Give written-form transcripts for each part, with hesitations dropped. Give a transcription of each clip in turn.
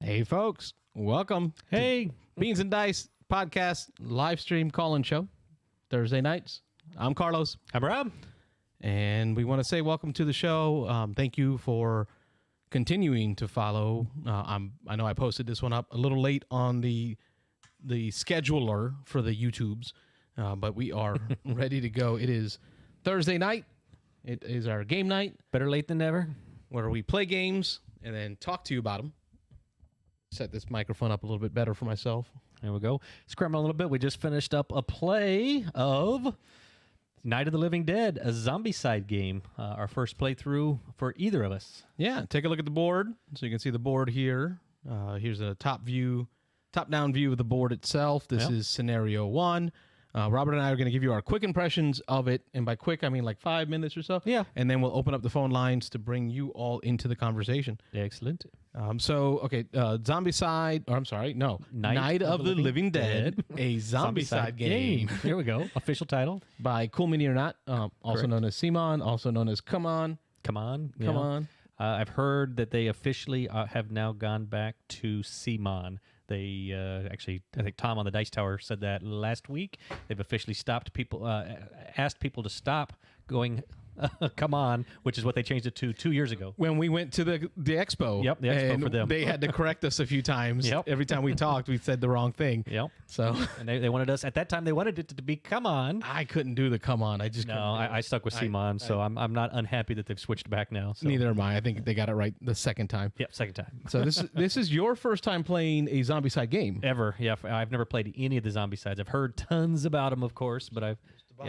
Hey, folks. Welcome. Hey. Beans and Dice podcast live stream call-in show. Thursday nights. I'm Carlos. I'm Rob. And we want to say welcome to the show. Thank you for continuing to follow. I know I posted this one up a little late on the scheduler for the YouTubes, but we are ready to go. It is Thursday night. It is our game night. Better late than never. Where we play games and then talk to you about them. Set this microphone up a little bit better for myself. There we go. Scramble a little bit. We just finished up a play of Night of the Living Dead, a Zombicide game. Our first playthrough for either of us. Yeah, take a look at the board. So you can see the board here. Here's a top-down view of the board itself. This is scenario 1. Robert and I are going to give you our quick impressions of it. And by quick, I mean like 5 minutes or so. Yeah. And then we'll open up the phone lines to bring you all into the conversation. Excellent. Zombicide, or I'm sorry, no. Night of the Living Dead, a Zombicide game. Here we go. Official title. By Cool Mini or Not, also known as Simon, also known as Come On. Come On. Come On. I've heard that they officially have now gone back to Simon. They actually, I think Tom on the Dice Tower said that last week. They've officially stopped people, asked people to stop going, come on, which is what they changed it to 2 years ago. When we went to the expo. Yep, the expo for them. They had to correct us a few times. Yep. Every time we talked, we said the wrong thing. Yep. So and they wanted us, at that time, they wanted it to be come on. I couldn't do the come on. I just No, couldn't do it. I stuck with Simon, so I'm not unhappy that they've switched back now. So. Neither am I. I think they got it right the second time. Yep, second time. So this is your first time playing a Zombicide game. Ever. Yeah, I've never played any of the Zombicides. I've heard tons about them, of course, but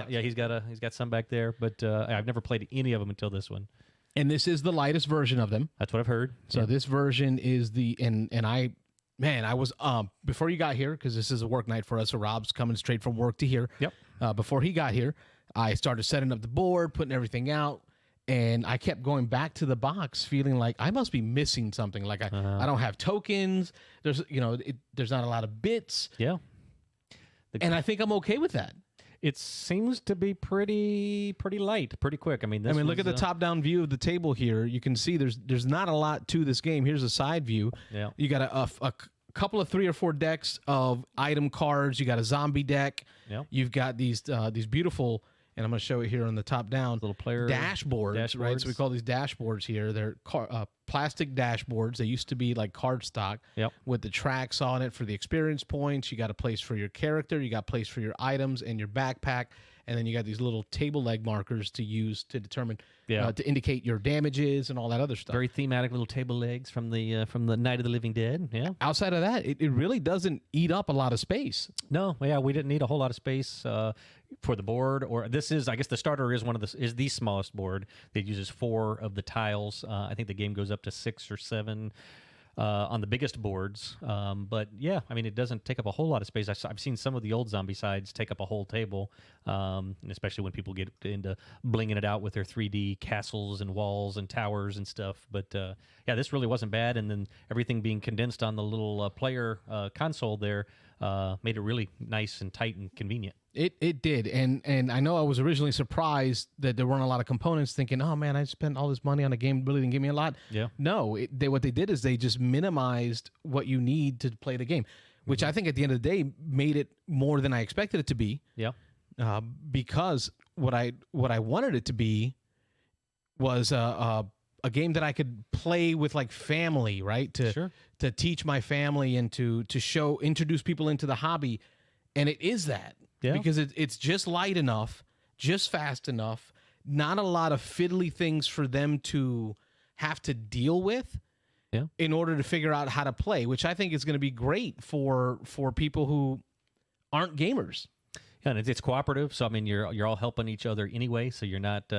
he's got some back there, but I've never played any of them until this one. And this is the lightest version of them. That's what I've heard. So this version is I was before you got here, because this is a work night for us, so Rob's coming straight from work to here. Yep. Before he got here, I started setting up the board, putting everything out, and I kept going back to the box feeling like I must be missing something. Like I don't have tokens. There's not a lot of bits. Yeah. And I think I'm okay with that. It seems to be pretty light, pretty quick. I mean, look at the top-down view of the table here. You can see there's not a lot to this game. Here's a side view. Yeah. You got a couple of 3 or 4 decks of item cards. You got a zombie deck. Yeah. You've got these beautiful, and I'm going to show it here on the top-down, little player dashboards, right? So we call these dashboards here. They're plastic dashboards. They used to be like cardstock with the tracks on it for the experience points. You got a place for your character. You got a place for your items and your backpack. And then you got these little table leg markers to use to determine, to indicate your damages and all that other stuff. Very thematic little table legs from the Night of the Living Dead. Yeah. Outside of that, it really doesn't eat up a lot of space. No, yeah, we didn't need a whole lot of space for the board. Or this is, I guess, the starter is is the smallest board that uses 4 of the tiles. I think the game goes up to 6 or 7. On the biggest boards. But yeah, I mean, it doesn't take up a whole lot of space. I've seen some of the old Zombicides take up a whole table, and especially when people get into blinging it out with their 3D castles and walls and towers and stuff. But yeah, this really wasn't bad. And then everything being condensed on the little player console there made it really nice and tight and convenient. It did, and I know I was originally surprised that there weren't a lot of components, thinking, oh man, I spent all this money on a game, really didn't give me a lot. Yeah. No, what they did is they just minimized what you need to play the game, which I think at the end of the day made it more than I expected it to be. Yeah. Because what I wanted it to be was a game that I could play with like family, right? To teach my family and to introduce people into the hobby, and it is that. Yeah. Because it's just light enough, just fast enough, not a lot of fiddly things for them to have to deal with in order to figure out how to play, which I think is going to be great for people who aren't gamers. Yeah, and it's cooperative, so I mean you're all helping each other anyway. So you're not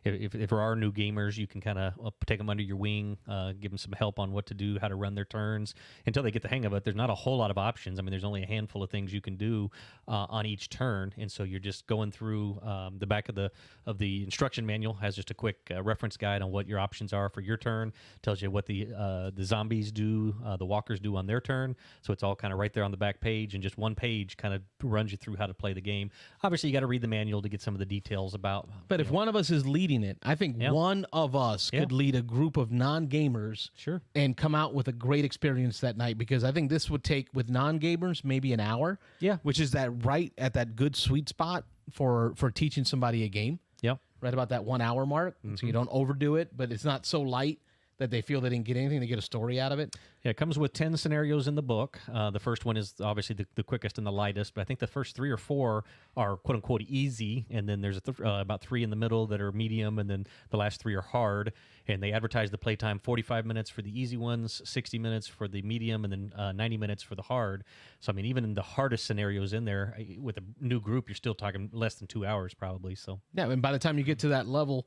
if there are new gamers, you can kind of take them under your wing, give them some help on what to do, how to run their turns until they get the hang of it. There's not a whole lot of options. I mean, there's only a handful of things you can do on each turn, and so you're just going through the back of the instruction manual has just a quick reference guide on what your options are for your turn. Tells you what the zombies do, the walkers do on their turn. So it's all kind of right there on the back page, and just one page kind of runs you through how to play the the game. Obviously, you got to read the manual to get some of the details about. But if one of us is leading it, I think one of us could lead a group of non-gamers and come out with a great experience that night, because I think this would take, with non-gamers, maybe an hour. Yeah. Which is that right at that good sweet spot for teaching somebody a game. Yep. Right about that 1 hour mark. So you don't overdo it, but it's not so light that they feel they didn't get anything. They get a story out of it. Yeah, it comes with 10 scenarios in the book. The first one is obviously the quickest and the lightest, but I think the first 3 or 4 are quote-unquote easy, and then there's about 3 in the middle that are medium, and then the last 3 are hard. And they advertise the playtime 45 minutes for the easy ones, 60 minutes for the medium, and then 90 minutes for the hard. So, I mean, even in the hardest scenarios in there, with a new group, you're still talking less than 2 hours probably. So yeah, and by the time you get to that level,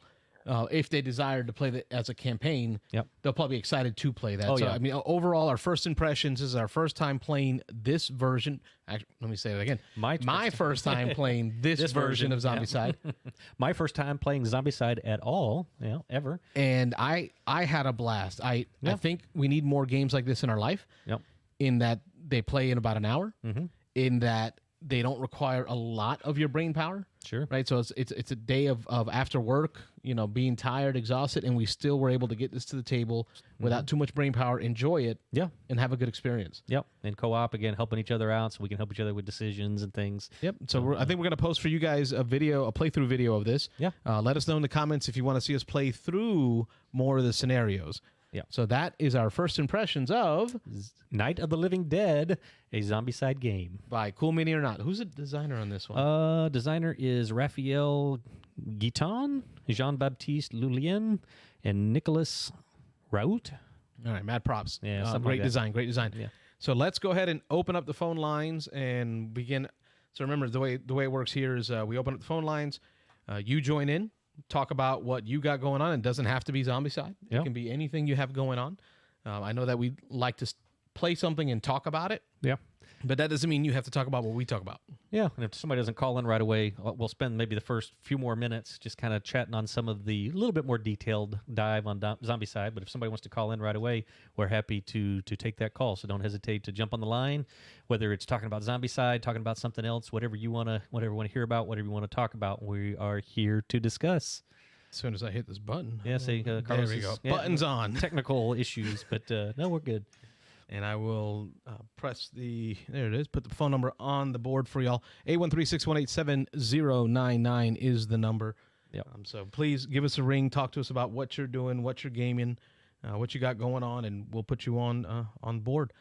if they desire to play that as a campaign, they'll probably be excited to play that. I mean, overall, our first impressions, this is our first time playing this version. Actually, let me say it again. My first time playing this version of Zombicide. My first time playing Zombicide at all, ever. And I had a blast. I think we need more games like this in our life. In that they play in about an hour. In that they don't require a lot of your brain power. Sure. Right. So it's a day of after work, being tired, exhausted, and we still were able to get this to the table without too much brain power, enjoy it, and have a good experience. Yep. And co-op, again, helping each other out so we can help each other with decisions and things. Yep. So I think we're going to post for you guys a playthrough video of this. Yeah. Let us know in the comments if you want to see us play through more of the scenarios. Yeah. So that is our first impressions of Night of the Living Dead, a Zombicide game. By Cool Mini or Not. Who's the designer on this one? Designer is Raphael Guiton, Jean-Baptiste Lulien, and Nicholas Raoult. All right, mad props. Yeah, great design. Yeah. So let's go ahead and open up the phone lines and begin. So remember, the way it works here is we open up the phone lines. You join in. Talk about what you got going on. It doesn't have to be Zombicide. It can be anything you have going on. I know that we like to play something and talk about it. Yeah. But that doesn't mean you have to talk about what we talk about. Yeah, and if somebody doesn't call in right away, we'll spend maybe the first few more minutes just kind of chatting on some of the little bit more detailed dive on Zombicide. But if somebody wants to call in right away, we're happy to take that call. So don't hesitate to jump on the line, whether it's talking about Zombicide, talking about something else, whatever you want to hear about, whatever you want to talk about. We are here to discuss. As soon as I hit this button. Yeah, Carlos, there we go. Button's on. Technical issues, but no, we're good. And I will press there it is, put the phone number on the board for y'all. 813-618-7099 is the number. Yep. So please give us a ring. Talk to us about what you're doing, what you're gaming, what you got going on, and we'll put you on board.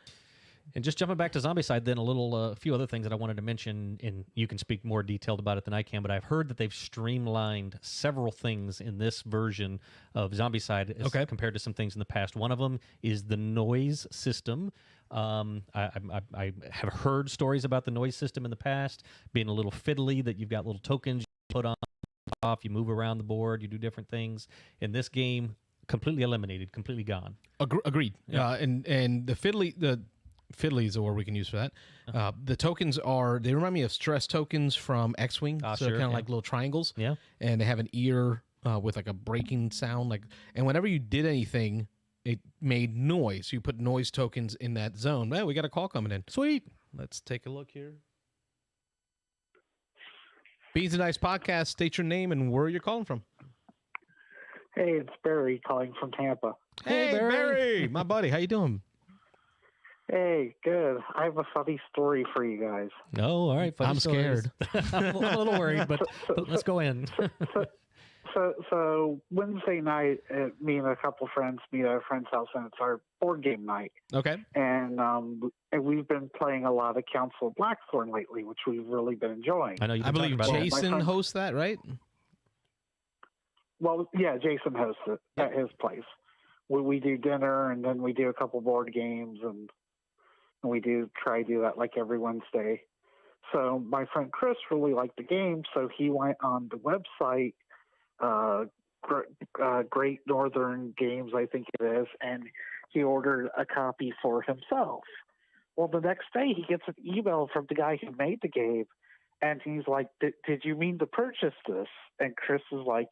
And just jumping back to Zombicide, then a few other things that I wanted to mention, and you can speak more detailed about it than I can, but I've heard that they've streamlined several things in this version of Zombicide as compared to some things in the past. One of them is the noise system. I have heard stories about the noise system in the past being a little fiddly, that you've got little tokens you put on, off, you move around the board, you do different things. In this game, completely eliminated, completely gone. Agreed. Yeah. And the fiddly is a word we can use for that. The tokens they remind me of stress tokens from X-Wing. So they're kind of like little triangles. Yeah. And they have an ear with like a breaking sound. And whenever you did anything, it made noise. You put noise tokens in that zone. Man, we got a call coming in. Sweet. Let's take a look here. Beans and Dice Podcast. State your name and where you're calling from. Hey, it's Barry calling from Tampa. Hey, Barry. My buddy. How you doing? Hey, good. I have a funny story for you guys. Oh, all right. I'm scared. I'm a little worried, but let's go in. So Wednesday night, me and a couple friends meet at a friend's house, and it's our board game night. Okay. And we've been playing a lot of Council of Blackthorn lately, which we've really been enjoying. I know I believe Jason hosts that, right? Well, yeah, Jason hosts it at his place. We do dinner, and then we do a couple board games, and we try to do that like every Wednesday. So my friend Chris really liked the game, so he went on the website, Great Northern Games, I think it is, and he ordered a copy for himself. Well, the next day he gets an email from the guy who made the game, and he's like, did you mean to purchase this? And Chris is like,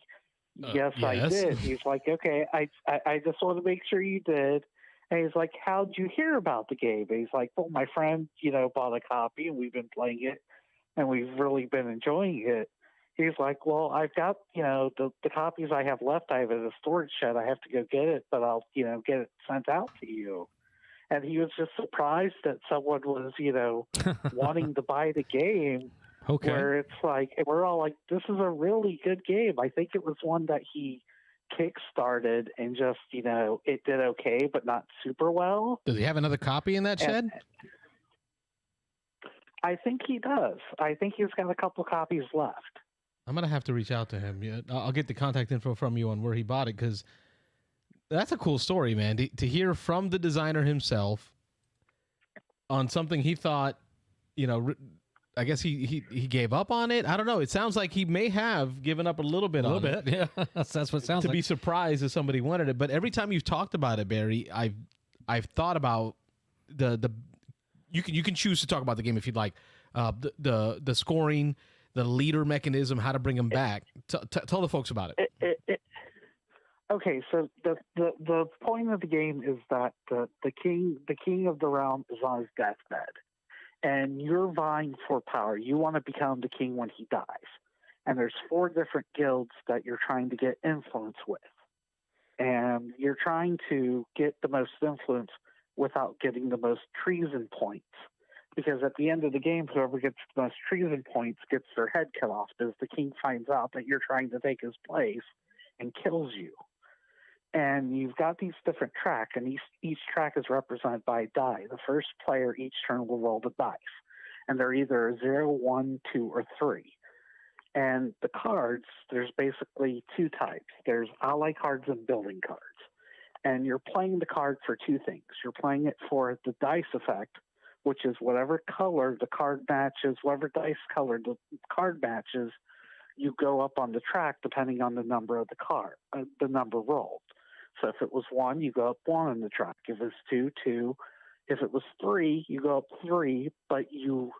yes, I did. He's like, okay, I just want to make sure you did. And he's like, how'd you hear about the game? And he's like, well, my friend, bought a copy and we've been playing it. and we've really been enjoying it. He's like, well, I've got, the copies I have left, I have in a storage shed. I have to go get it, but I'll, get it sent out to you. And he was just surprised that someone was, wanting to buy the game. Okay. Where it's like, we're all like, this is a really good game. I think it was one that he kickstarted and just, it did okay, but not super well. Does he have another copy in that shed? I think he does. I think he's got a couple copies left. I'm going to have to reach out to him. Yeah, I'll get the contact info from you on where he bought it, because that's a cool story, man. To hear from the designer himself on something he thought, I guess he gave up on it. I don't know. It sounds like he may have given up a little bit. Yeah. That's what it sounds like. To be surprised if somebody wanted it. But every time you've talked about it, Barry, I've thought about you can choose to talk about the game if you'd like. The scoring, the leader mechanism, how to bring them back. Tell the folks about it. Okay, so the point of the game is that the king of the realm is on his deathbed. And you're vying for power. You want to become the king when he dies. And there's 4 different guilds that you're trying to get influence with. And you're trying to get the most influence without getting the most treason points. Because at the end of the game, whoever gets the most treason points gets their head cut off, as the king finds out that you're trying to take his place and kills you. And you've got these different tracks, and each track is represented by a die. The first player each turn will roll the dice, and they're either 0, 1, 2, or 3. And the cards, there's basically 2 types. There's ally cards and building cards. And you're playing the card for 2 things. You're playing it for the dice effect, which is whatever color the card matches, whatever dice color the card matches, you go up on the track depending on the number of the card, the number rolled. So if it was 1, you go up 1 on the track. If it's 2, 2. If it was 3, you go up 3, but you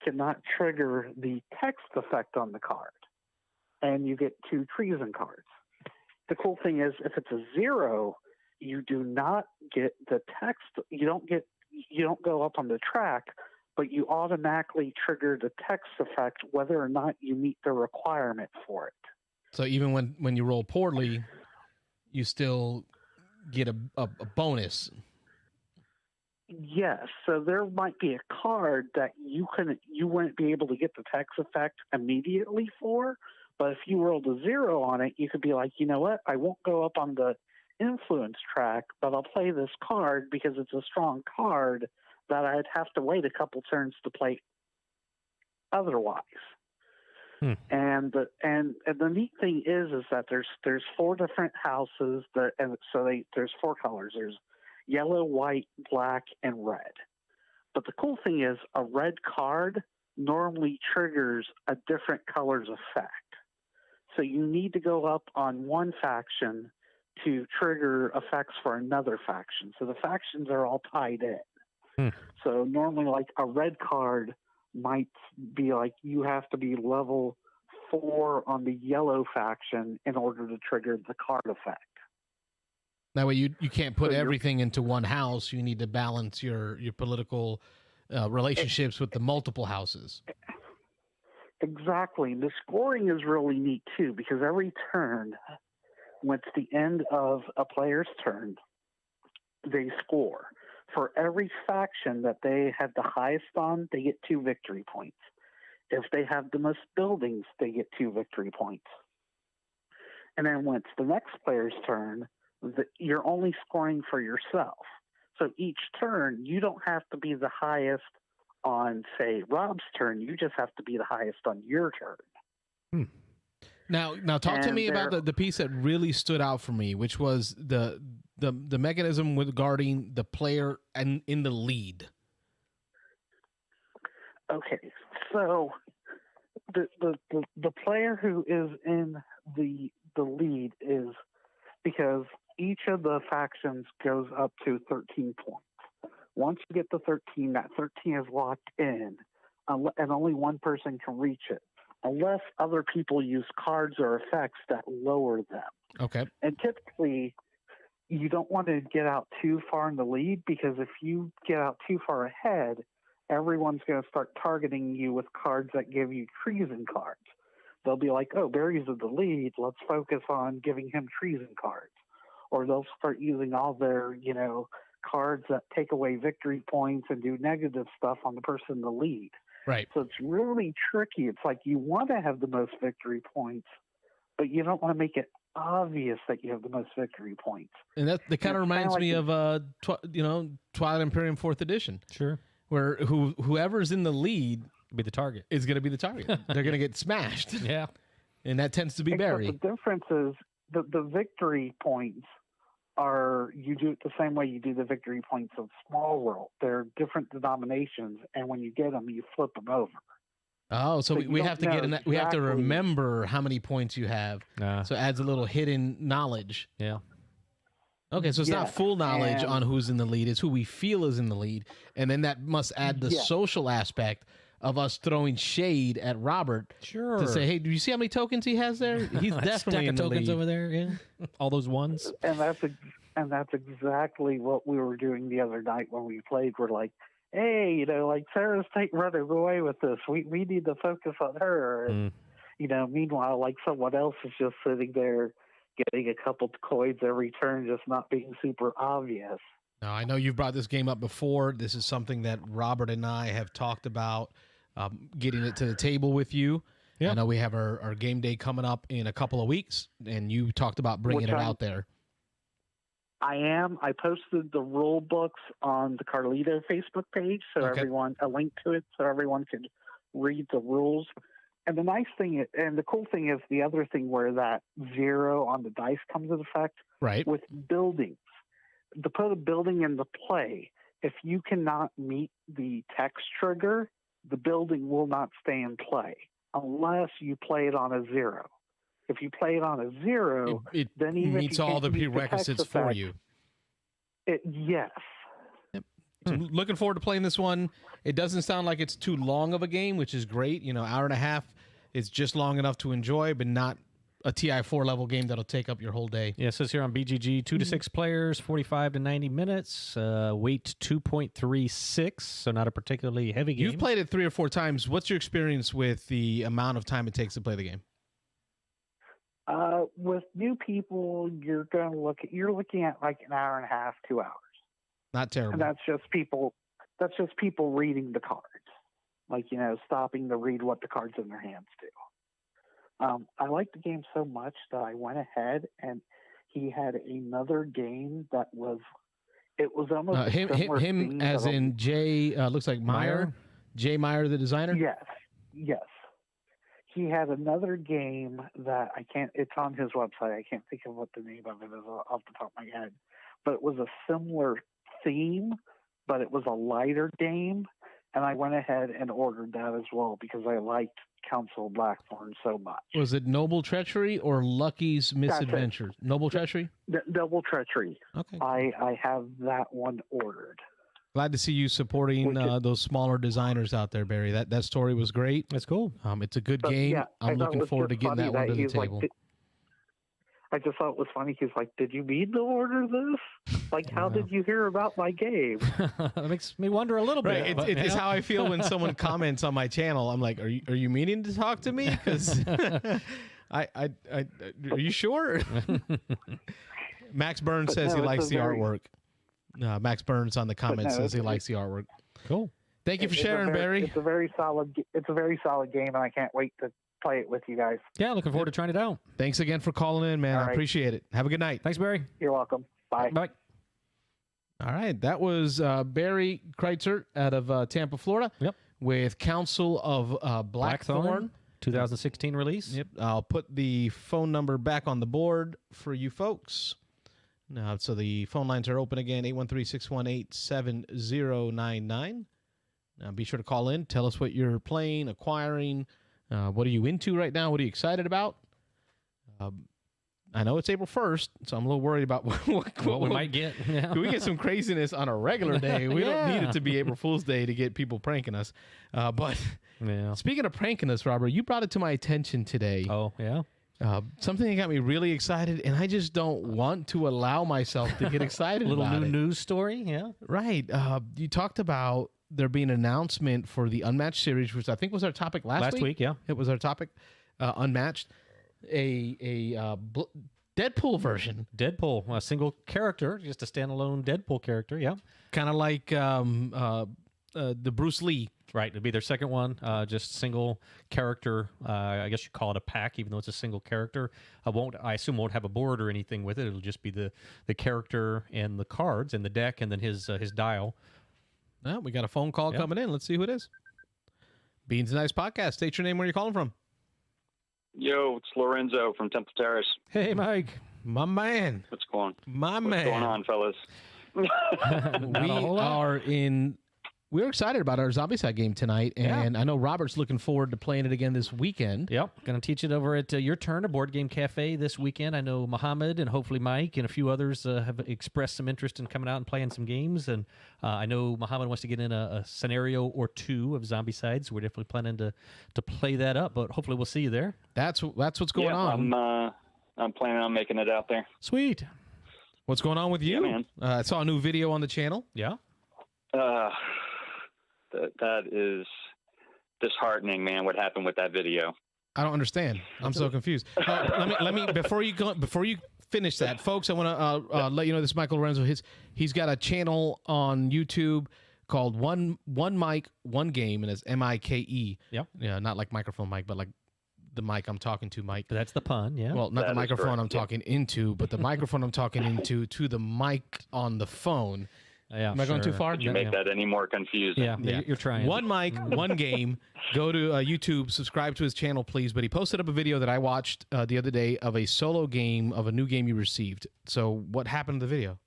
cannot trigger the text effect on the card. And you get 2 treason cards. The cool thing is, if it's a 0, you do not get the text. You don't go up on the track, but you automatically trigger the text effect whether or not you meet the requirement for it. So even when you roll poorly, you still get a bonus. Yes. So there might be a card that you wouldn't be able to get the text effect immediately for, but if you rolled a 0 on it, you could be like, you know what? I won't go up on the influence track, but I'll play this card because it's a strong card that I'd have to wait a couple turns to play otherwise. And the neat thing is that there's 4 different houses there's 4 colors. There's yellow, white, black, and red. But the cool thing is a red card normally triggers a different color's effect. So you need to go up on one faction to trigger effects for another faction. So the factions are all tied in. So normally like a red card might be like you have to be level 4 on the yellow faction in order to trigger the card effect. That way you can't put everything into one house. You need to balance your political relationships with the multiple houses. Exactly. The scoring is really neat too, because every turn, when it's the end of a player's turn, they score. For every faction that they have the highest on, they get 2 victory points. If they have the most buildings, they get 2 victory points. And then when it's the next player's turn, you're only scoring for yourself. So each turn, you don't have to be the highest on, say, Rob's turn. You just have to be the highest on your turn. Now talk to me about the piece that really stood out for me, which was the mechanism regarding the player and in the lead. Okay, so the player who is in the lead is because each of the factions goes up to 13 points. Once you get to 13, that 13 is locked in, and only one person can reach it, unless other people use cards or effects that lower them. Okay. And typically, you don't want to get out too far in the lead, because if you get out too far ahead everyone's going to start targeting you with cards that give you treason cards. They'll be like, oh, Barry's in the lead. Let's focus on giving him treason cards. Or they'll start using all their, cards that take away victory points and do negative stuff on the person in the lead. Right. So it's really tricky. It's like you want to have the most victory points, but you don't want to make it obvious that you have the most victory points. And that kind of reminds me of Twilight Imperium 4th edition. Sure. Where whoever's in the lead be the target. Is going to be the target. They're going to get smashed. Yeah. And that tends to be Barry. The difference is the victory points you do it the same way you do the victory points of Small World. They're different denominations, and when you get them, you flip them over. Oh, so we have to we have to remember how many points you have. So it adds a little hidden knowledge. Yeah. Okay, so it's not full knowledge on who's in the lead. It's who we feel is in the lead. And then that must add the social aspect of us throwing shade at Robert. Sure. To say, hey, do you see how many tokens he has there? He's definitely in the tokens lead. over there, yeah. All those ones. And that's exactly what we were doing the other night when we played. We're like, hey, Sarah's running away with this. We need to focus on her. And, meanwhile, someone else is just sitting there getting a couple coins every turn, just not being super obvious. Now, I know you've brought this game up before. This is something that Robert and I have talked about, getting it to the table with you. Yeah. I know we have our game day coming up in a couple of weeks, and you talked about bringing it out there. I am. I posted the rule books on the Carlito Facebook page, so a link to it, so everyone could read the rules. And the nice thing, and the cool thing is the other thing where that 0 on the dice comes into effect. Right. With buildings. To put a building into play, if you cannot meet the text trigger, the building will not stay in play unless you play it on a 0. If you play it on a 0, then even meets all the prerequisites for you. Yes. Yep. So looking forward to playing this one. It doesn't sound like it's too long of a game, which is great. Hour and a half is just long enough to enjoy, but not a TI4 level game that'll take up your whole day. Yeah, it says here on BGG, 2 to 6 players, 45 to 90 minutes, weight 2.36, so not a particularly heavy game. You've played it 3 or 4 times. What's your experience with the amount of time it takes to play the game? With new people, you're looking at an hour and a half, 2 hours. Not terrible. And that's just people reading the cards, stopping to read what the cards in their hands do. I liked the game so much that I went ahead and he had another game that was almost him as in Jay, looks like Meyer, Jay Meyer, the designer. Yes. He had another game that it's on his website. I can't think of what the name of it is off the top of my head, but it was a similar theme, but it was a lighter game. And I went ahead and ordered that as well because I liked Council of Blackthorn so much. Was it Noble Treachery or Lucky's Misadventures? Noble Treachery? Noble Treachery. Okay. I have that one ordered. Glad to see you supporting those smaller designers out there, Barry. That story was great. That's cool. It's a good game. Yeah, I'm looking forward to getting that one to the table. I just thought it was funny. He's like, did you mean to order this? How did you hear about my game? That makes me wonder a little bit. It's how I feel when someone comments on my channel. I'm like, are you meaning to talk to me? Because are you sure? Max Burns says he likes the artwork. Max Burns on the comments says he likes the artwork. Cool. Thank you for sharing, Barry. It's a very solid game, and I can't wait to play it with you guys. Yeah, looking forward to trying it out. Thanks again for calling in, man. I appreciate it. Have a good night. Thanks, Barry. You're welcome. Bye. Bye. All right. That was Barry Kreitzer out of Tampa, Florida. Yep. With Council of Blackthorn. 2016 release. Yep. I'll put the phone number back on the board for you folks. Now, so the phone lines are open again, 813-618-7099. Now, be sure to call in. Tell us what you're playing, acquiring. What are you into right now? What are you excited about? I know it's April 1st, so I'm a little worried about what we might get. Yeah. Can we get some craziness on a regular day? We don't need it to be April Fool's Day to get people pranking us. But speaking of pranking us, Robert, you brought it to my attention today. Oh, yeah? Something that got me really excited, and I just don't want to allow myself to get excited about it. A little new news story, yeah? Right. You talked about there be an announcement for the Unmatched series, which I think was our topic last week. Yeah, it was our topic. Unmatched, Deadpool version. Deadpool, a single character, just a standalone Deadpool character. Yeah, kind of like the Bruce Lee. Right, it'd be their second one, just single character. I guess you call it a pack, even though it's a single character. I assume won't have a board or anything with it. It'll just be the character and the cards and the deck, and then his dial. Oh, we got a phone call coming in. Let's see who it is. Beans and Ice Podcast. State your name. Where you calling from? Yo, it's Lorenzo from Temple Terrace. Hey, Mike. My man. What's going man. What's going on, fellas? We're excited about our Zombicide game tonight, and I know Robert's looking forward to playing it again this weekend. Yep, going to teach it over at Your Turn, a board game cafe this weekend. I know Muhammad and hopefully Mike and a few others have expressed some interest in coming out and playing some games, and I know Muhammad wants to get in a scenario or two of Zombicide, so we're definitely planning to play that up, but hopefully we'll see you there. That's what's going on. I'm planning on making it out there. Sweet. What's going on with you? Yeah, man. I saw a new video on the channel. Yeah. That is disheartening, man. What happened with that video? I don't understand. I'm so confused. Let me before you finish that, folks. I want to let you know this is Michael Lorenzo. He's got a channel on YouTube called One Mic One Game, and it's MIKE. Yep. Yeah, not like microphone mic, but like the mic I'm talking to, Mike. That's the pun. Yeah. Well, not that the microphone correct. I'm talking into, but the microphone I'm talking into to the mic on the phone. Yeah, Am I going too far? Did you make that any more confusing? Yeah, you're trying. One mic, one game. Go to YouTube, subscribe to his channel, please. But he posted up a video that I watched the other day of a solo game of a new game you received. So what happened to the video?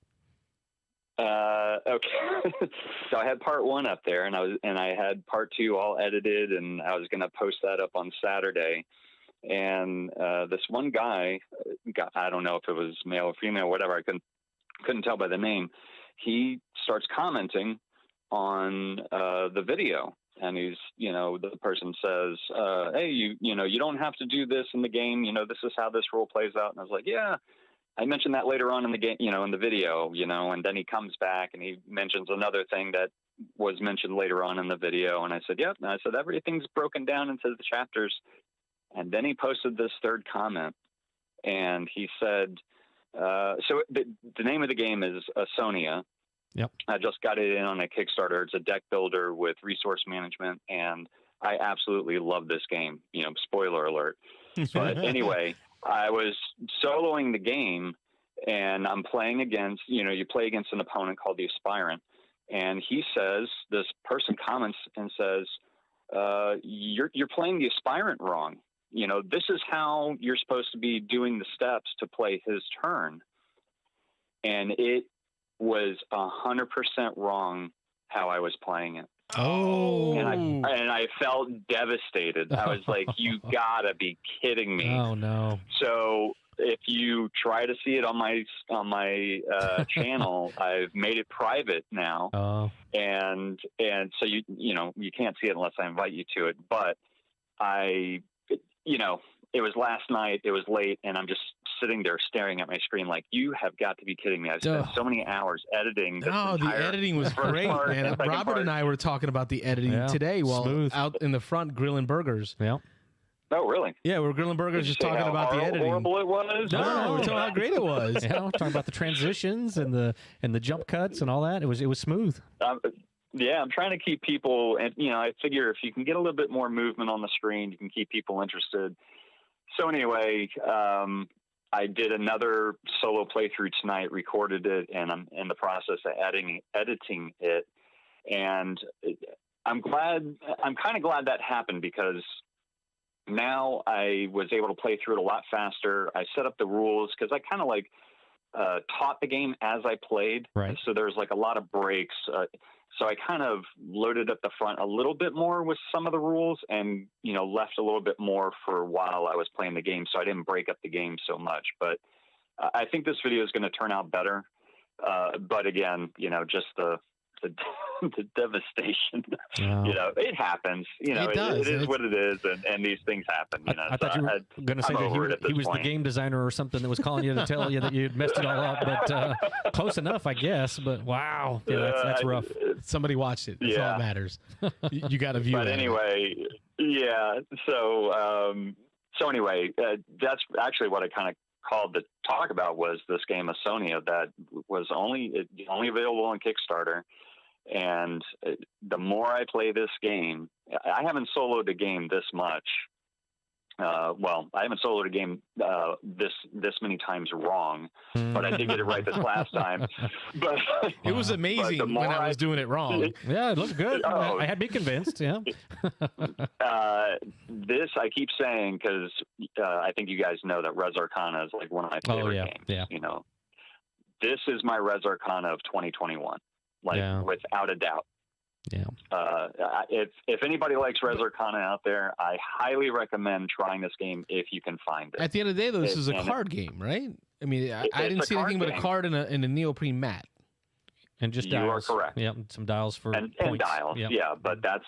Okay. So I had part one up there, and I had part two all edited, and I was going to post that up on Saturday. And this one guy, I don't know if it was male or female, whatever. I couldn't tell by the name. He starts commenting on the video, and the person says, hey, you don't have to do this in the game. This is how this role plays out. And I was like, yeah, I mentioned that later on in the game, in the video, and then he comes back and he mentions another thing that was mentioned later on in the video. And I said, yep. And I said, everything's broken down into the chapters. And then he posted this third comment, and he said, so the name of the game is Sonia. Yep. I just got it in on a Kickstarter. It's a deck builder with resource management, and I absolutely love this game. Spoiler alert. But anyway, I was soloing the game, and I'm playing against, you play against an opponent called the Aspirant. And this person comments and says, you're playing the Aspirant wrong. This is how you're supposed to be doing the steps to play his turn. And it was 100% wrong how I was playing it. Oh. And I felt devastated. I was like, you gotta be kidding me. Oh no. So if you try to see it on my channel, I've made it private now. Oh. And so you can't see it unless I invite you to it. But it was last night, it was late, and I'm just sitting there staring at my screen like, you have got to be kidding me. I spent so many hours editing. The editing was great, man. Robert and I were talking about the editing today while out in the front grilling burgers. Yeah. Oh, really? Yeah, we were grilling burgers just talking about the editing. Horrible it was? No, we're talking how great it was. Talking about the transitions and the jump cuts and all that. It was smooth. Yeah, I'm trying to keep people, and I figure if you can get a little bit more movement on the screen, you can keep people interested. So anyway, I did another solo playthrough tonight, recorded it, and I'm in the process of editing it. And I'm kind of glad that happened, because now I was able to play through it a lot faster. I set up the rules because I kind of taught the game as I played. Right. So there's a lot of breaks. So I kind of loaded up the front a little bit more with some of the rules, and, left a little bit more for while I was playing the game. So I didn't break up the game so much, but I think this video is going to turn out better. But again, just the the devastation. Wow. You know, it happens. You know, it is what it is, and these things happen. You know, I thought you were going to say that he was the game designer or something that was calling you to tell you that you'd messed it all up, but close enough, I guess. But wow, yeah, that's rough. Somebody watched it. That's all that matters. You got to view it. But anyway, yeah. So anyway, that's actually what I kind of called to talk about was this game Asonia that was only available on Kickstarter. And the more I play this game, I haven't soloed a game this much. Well, I haven't soloed a game this many times wrong, but I did get it right this last time. But it was amazing when I was doing it wrong. Yeah, it looked good. I had me convinced. Yeah. This I keep saying because I think you guys know that Res Arcana is like one of my favorite games. Yeah. You know, this is my Res Arcana of 2021, without a doubt. Yeah. If anybody likes Res Arcana out there, I highly recommend trying this game if you can find it. At the end of the day, though, this is a card game, right? I mean, I didn't see anything but a card and a neoprene mat. And just dials. You are correct. Yeah, some dials for and points. Dials. Yep. Yeah, but that's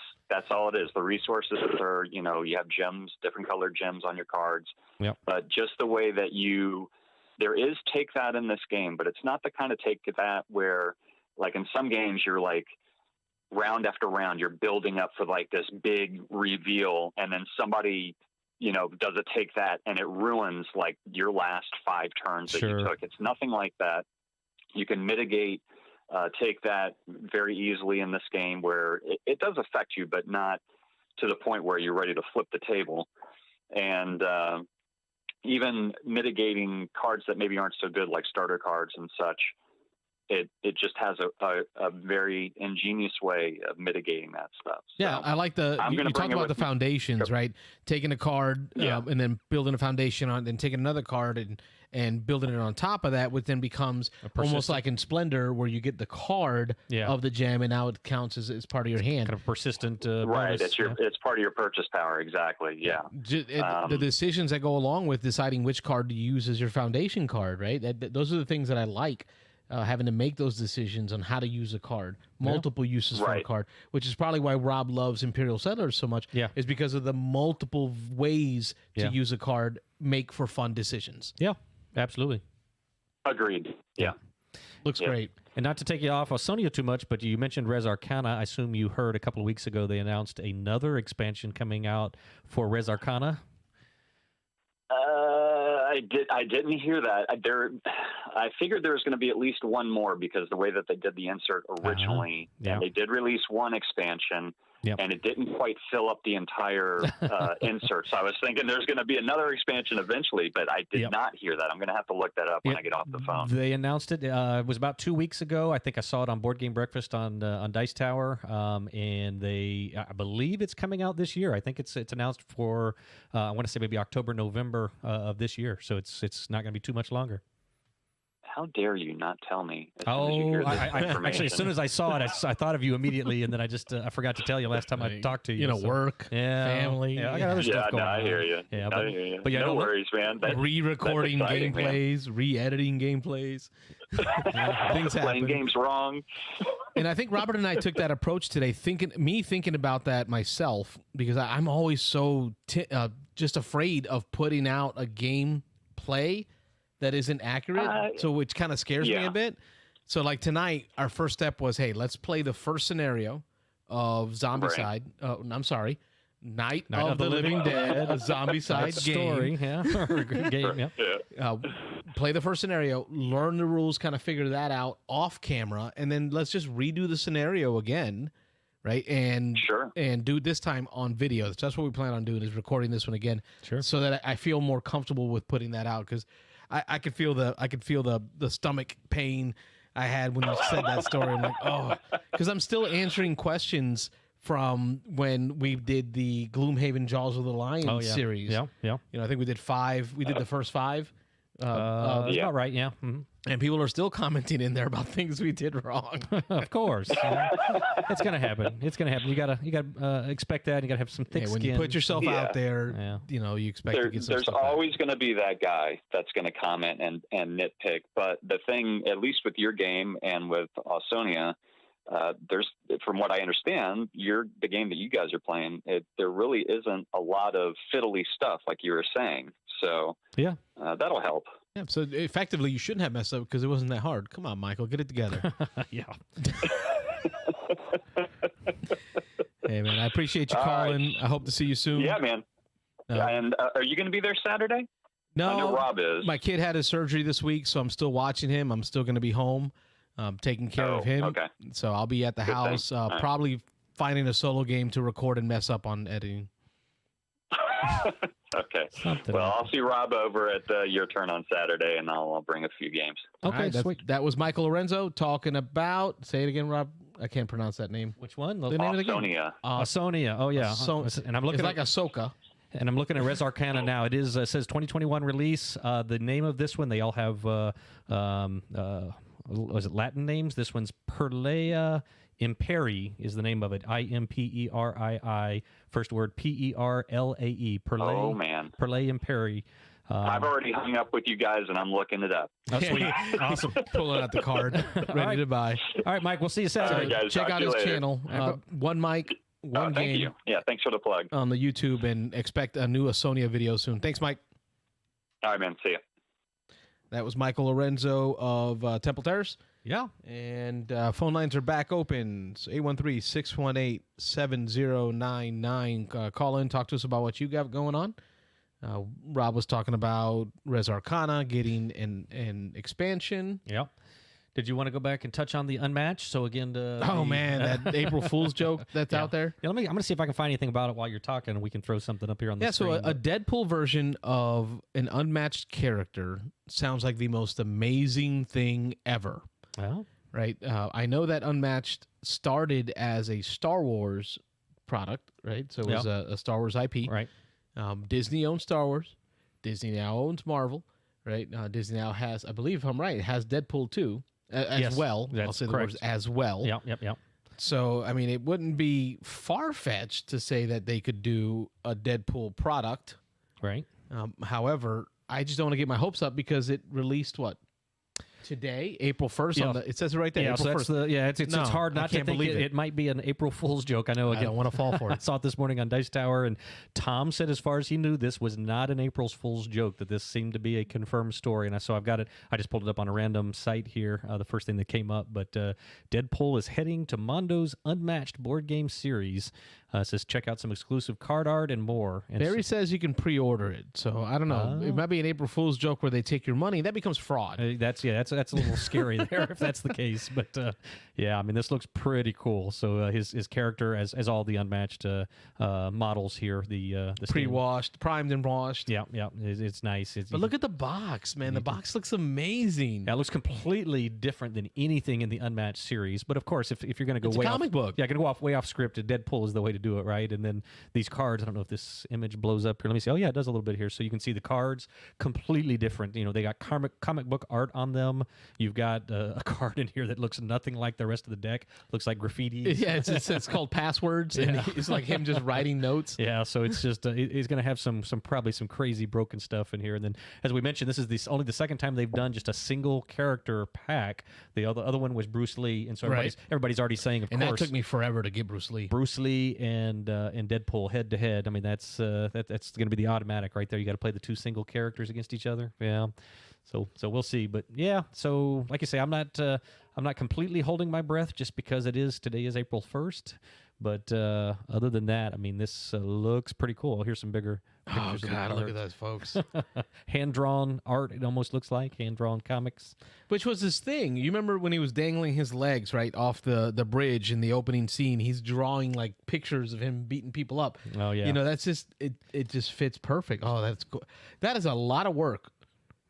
all it is. The resources are, you know, you have gems, different colored gems on your cards. Yep. But just the way that there is take that in this game, but it's not the kind of take that where, like in some games, you're like, round after round, you're building up for like this big reveal, and then somebody, you know, does a take that, and it ruins like your last 5 turns that you took. It's nothing like that. You can mitigate, take that very easily in this game, where it does affect you, but not to the point where you're ready to flip the table. And even mitigating cards that maybe aren't so good, like starter cards and such. It just has a very ingenious way of mitigating that stuff. So yeah, I like you talk about the foundations, right? Taking a card and then building a foundation on, then taking another card and building it on top of that, which then becomes almost like in Splendor, where you get the card of the gem, and now it counts as part of your hand. Kind of persistent. Right, bonus. it's part of your purchase power, exactly. Yeah. The decisions that go along with deciding which card to use as your foundation card, right? Those are the things that I like. Having to make those decisions on how to use a card, multiple uses for a card, which is probably why Rob loves Imperial Settlers so much, is because of the multiple ways to use a card make for fun decisions. Yeah, absolutely. Agreed. Yeah. Looks great. And not to take you off Sonia too much, but you mentioned Res Arcana. I assume you heard a couple of weeks ago they announced another expansion coming out for Res Arcana. I didn't hear that. I figured there was going to be at least one more because the way that they did the insert originally, and they did release one expansion, and it didn't quite fill up the entire insert. So I was thinking there's going to be another expansion eventually, but I did not hear that. I'm going to have to look that up when I get off the phone. They announced it. It was about 2 weeks ago. I think I saw it on Board Game Breakfast on Dice Tower, and I believe it's coming out this year. I think it's announced for I want to say maybe October, November of this year. So it's not going to be too much longer. How dare you not tell me? As soon as you hear this information. Actually, as soon as I saw it, I thought of you immediately, and then I just I forgot to tell you last time I talked to you. You know, work, family. Yeah, I got other stuff going on. I hear you. Yeah, I hear you. But no worries, man. Re-recording gameplays, re-editing gameplays. Things happen. Playing games wrong. And I think Robert and I took that approach today, thinking about that myself, because I'm always so just afraid of putting out a game play that isn't accurate, so which kind of scares me a bit. So like tonight, our first step was, hey, let's play the first scenario of Zombicide. I'm sorry, Night of the Living Dead, a Zombicide game. Game, play the first scenario, learn the rules, kind of figure that out off camera, and then let's just redo the scenario again, right? And do it this time on video. That's what we plan on doing, is recording this one again, so that I feel more comfortable with putting that out, because I could feel the stomach pain I had when you said that story. I'm like, because I'm still answering questions from when we did the Gloomhaven Jaws of the Lion series. Yeah. You know, I think we did 5. We did the first 5. That's about right. Yeah. Mm-hmm. And people are still commenting in there about things we did wrong. Of course, it's gonna happen. It's gonna happen. You gotta expect that. You gotta have some thick skin. When you put yourself out there, you know, you expect to get some There's stuff always going to be that guy that's going to comment and nitpick. But the thing, at least with your game and with Sonia, there's, from what I understand, the game that you guys are playing, there really isn't a lot of fiddly stuff like you were saying. So yeah, that'll help. Yeah, so effectively, you shouldn't have messed up because it wasn't that hard. Come on, Michael, get it together. yeah. Hey, man, I appreciate you calling. Right. I hope to see you soon. Yeah, man. And are you going to be there Saturday? No, I know Rob is. My kid had his surgery this week, so I'm still watching him. I'm still going to be home, taking care of him. Okay. So I'll be at the house, probably finding a solo game to record and mess up on editing. Okay. Well, I'll see Rob over at your turn on Saturday, and I'll bring a few games. Okay, right, sweet. That was Michael Lorenzo talking about. Say it again, Rob. I can't pronounce that name. Which one? The name of the game. Ausonia. Oh yeah. And I'm looking. It's like Ahsoka. And I'm looking at Res Arcana now. It is says 2021 release. The name of this one, they all have was it Latin names? This one's Perlea Imperii is the name of it. Imperii. First word Perlae. Oh man. Perlea Imperii. I've already hung up with you guys, and I'm looking it up. Oh, sweet. Awesome. Pulling out the card, ready to buy. All right, Mike, we'll see you Saturday. Guys, check out his channel. One mic, one game. Thank you. Yeah, thanks for the plug. On the YouTube, and expect a new Ahsonia video soon. Thanks, Mike. All right, man. See ya. That was Michael Lorenzo of Temple Terrace. Yeah. And phone lines are back open. 813-618-7099. Call in, talk to us about what you got going on. Rob was talking about Res Arcana getting an expansion. Yeah. Did you want to go back and touch on the Unmatched? So again, man, that April Fool's joke that's out there. Yeah, I'm going to see if I can find anything about it while you're talking, and we can throw something up here on the screen. So a Deadpool version of an Unmatched character sounds like the most amazing thing ever. Well, right. I know that Unmatched started as a Star Wars product, right? So it was a Star Wars IP, right? Disney owns Star Wars. Disney now owns Marvel, right? Disney now has, I believe if I'm right, it has Deadpool 2 as well. I'll say correct. The words as well. Yep. So, I mean, it wouldn't be far-fetched to say that they could do a Deadpool product. Right. However, I just don't want to get my hopes up because it released, today, April 1st. It says it right there. Yeah, April 1st. It's hard not to think it might be an April Fool's joke. I know. Again, I don't want to fall for it. I saw it this morning on Dice Tower, and Tom said, as far as he knew, this was not an April Fool's joke. That this seemed to be a confirmed story. And so I've got it. I just pulled it up on a random site here. The first thing that came up, but Deadpool is heading to Mondo's Unmatched board game series. It says check out some exclusive card art and more. And Barry says you can pre-order it, so I don't know. It might be an April Fool's joke where they take your money. That becomes fraud. That's a little scary there if that's the case. But I mean, this looks pretty cool. So his character, as all the Unmatched models here, the pre-washed, primed and washed. Yeah, it's nice. But look at the box, man. The box looks amazing. Yeah, it looks completely different than anything in the Unmatched series. But of course, if you're going to go way comic book, going to go way off script, Deadpool is the way to do it, right? And then these cards, I don't know if this image blows up here. Let me see. Oh yeah, it does a little bit here. So you can see the cards completely different. You know, they got comic book art on them. You've got a card in here that looks nothing like the rest of the deck. Looks like graffiti. Yeah, it's called passwords, and it's like him just writing notes. Yeah, so it's just he's going to have some probably some crazy broken stuff in here. And then, as we mentioned, this is only the second time they've done just a single character pack. The other one was Bruce Lee, and so everybody's already saying, of course. And that took me forever to get Bruce Lee. Bruce Lee and Deadpool head to head. I mean, that's going to be the automatic right there. You got to play the two single characters against each other. Yeah. So we'll see, but yeah. So like you say, I'm not completely holding my breath just because today is April 1st. But other than that, I mean, this looks pretty cool. Here's some bigger pictures. Oh God, look at those folks! Hand-drawn art. It almost looks like hand-drawn comics. Which was his thing. You remember when he was dangling his legs right off the bridge in the opening scene? He's drawing like pictures of him beating people up. Oh yeah. You know, that's just it. Just fits perfect. Oh, that's cool. That is a lot of work.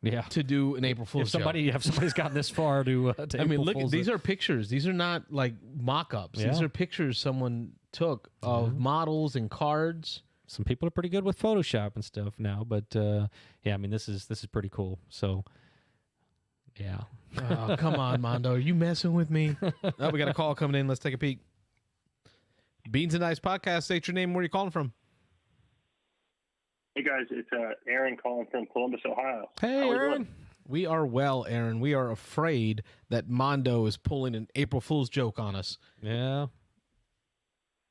Yeah, to do an April Fool's joke. If somebody's gotten this far to I mean, look, these are pictures. These are not like mock-ups. These are pictures someone took of models and cards. Some people are pretty good with Photoshop and stuff now, but I mean, this is pretty cool. So, yeah. Oh, come on, Mondo. Are you messing with me? Oh, we got a call coming in. Let's take a peek. Beans and Ice Podcast. State your name. Where are you calling from? Hey guys, it's Aaron calling from Columbus, Ohio. Hey, Aaron. We are well, Aaron. We are afraid that Mondo is pulling an April Fool's joke on us. Yeah.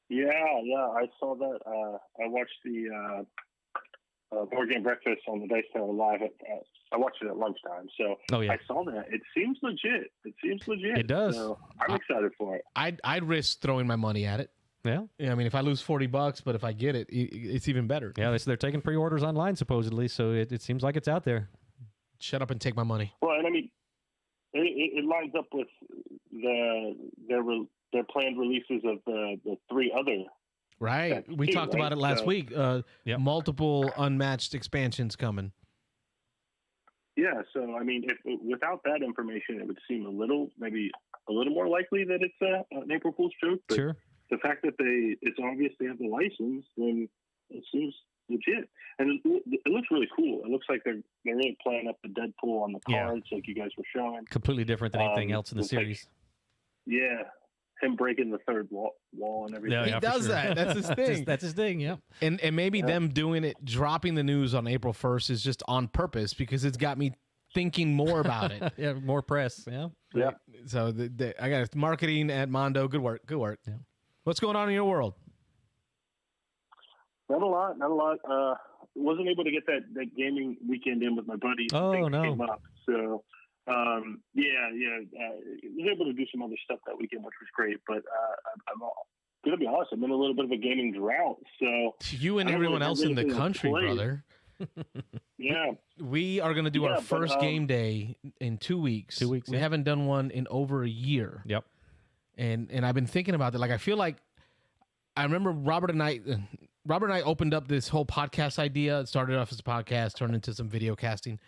Yeah. I saw that. I watched the Board Game Breakfast on the Dice Tower live. I watched it at lunchtime, so I saw that. It seems legit. It does. So I'm excited for it. I'd risk throwing my money at it. Yeah. I mean, if I lose $40, but if I get it, it's even better. Yeah, they're taking pre-orders online supposedly, so it seems like it's out there. Shut up and take my money. Well, and I mean, it lines up with their planned releases of the 3 other. Right. We talked about it last week. Multiple unmatched expansions coming. Yeah. So, I mean, without that information, it would seem maybe a little more likely that it's an April Fool's joke. But sure. The fact that it's obvious they have the license, then it seems legit. And it looks really cool. It looks like they're really playing up the Deadpool on the cards, like you guys were showing. Completely different than anything else in the series. Him breaking the third wall and everything. He does that. That's his thing. That's his thing, yeah. And maybe them doing it, dropping the news on April 1st is just on purpose because it's got me thinking more about it. Yeah, more press, yeah. Yeah. So I got marketing at Mondo. Good work. Yeah. What's going on in your world? Not a lot. Wasn't able to get that gaming weekend in with my buddies. Oh, no. Came up, so... was able to do some other stuff that weekend, which was great. But I'm going to be honest, I'm in a little bit of a gaming drought. So you and everyone else in the country, brother. Yeah, we are going to do our first game day in 2 weeks. 2 weeks. We haven't done one in over a year. Yep. And I've been thinking about that. Like, I feel like I remember Robert and I opened up this whole podcast idea. It started off as a podcast, turned into some video casting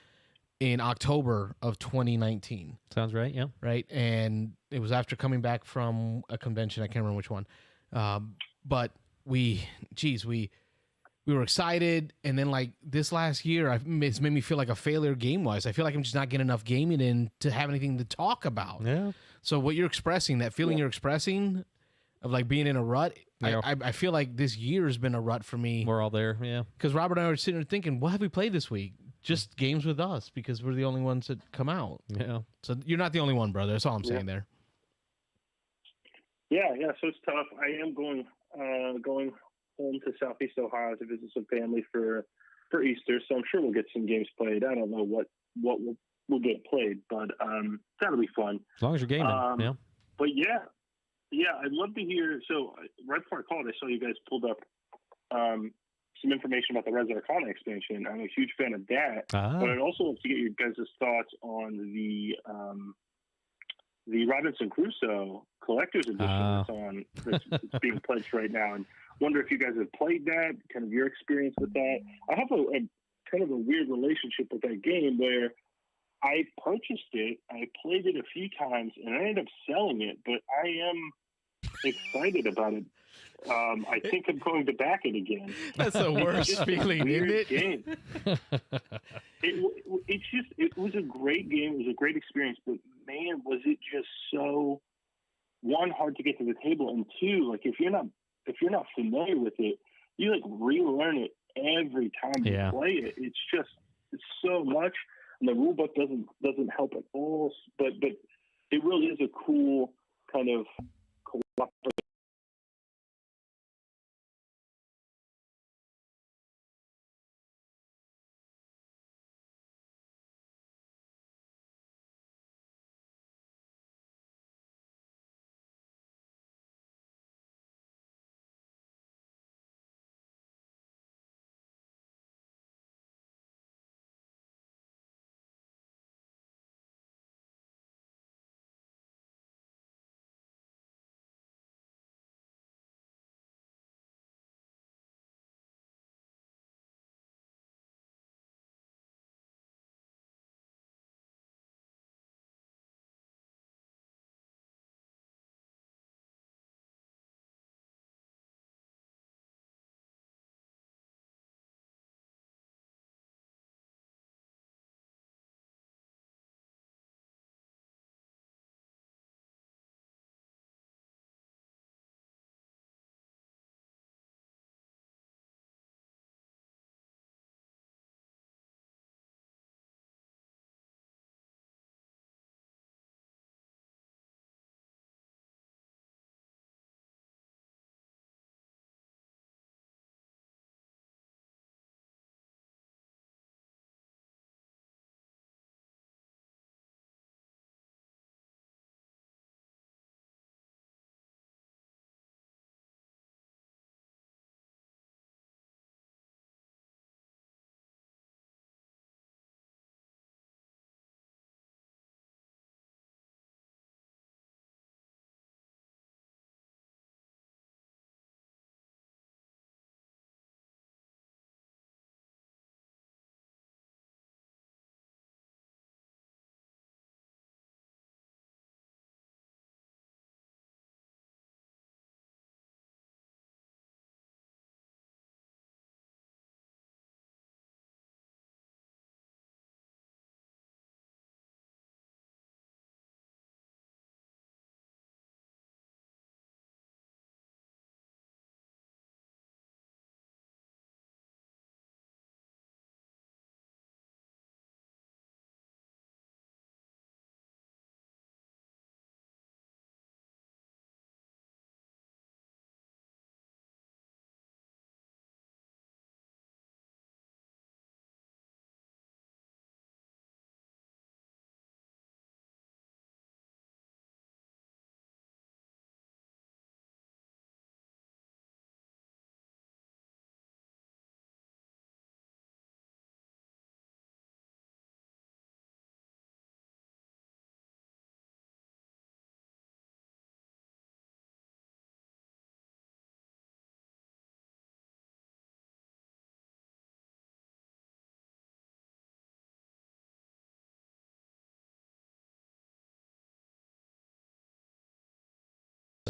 in October of 2019. Sounds right, yeah. Right? And it was after coming back from a convention. I can't remember which one. But we were excited. And then, like, this last year, it's made me feel like a failure game-wise. I feel like I'm just not getting enough gaming in to have anything to talk about. Yeah. So what you're expressing, that feeling you're expressing of, like, being in a rut, yeah. I feel like this year has been a rut for me. We're all there, yeah. Because Robert and I were sitting there thinking, what have we played this week? Just games with us, because we're the only ones that come out. Yeah. So you're not the only one, brother. That's all I'm saying there. Yeah. So it's tough. I am going home to Southeast Ohio to visit some family for Easter. So I'm sure we'll get some games played. I don't know what will get played, but that'll be fun. As long as you're gaming, yeah. But yeah, I'd love to hear. So right before I called, I saw you guys pulled up some information about the Res Arcana expansion. I'm a huge fan of that, but I'd also love to get your guys' thoughts on the Robinson Crusoe Collector's Edition that's being pledged right now, and wonder if you guys have played that, kind of your experience with that. I have a kind of a weird relationship with that game where I purchased it, I played it a few times, and I ended up selling it, but I am excited about it. I think I'm going to back it again. That's the worst feeling, isn't it? Game. It was a great game. It was a great experience, but man, was it just so, one, hard to get to the table, and two, like if you're not familiar with it, you like relearn it every time you play it. It's so much, and the rule book doesn't help at all. But it really is a cool kind of cooperative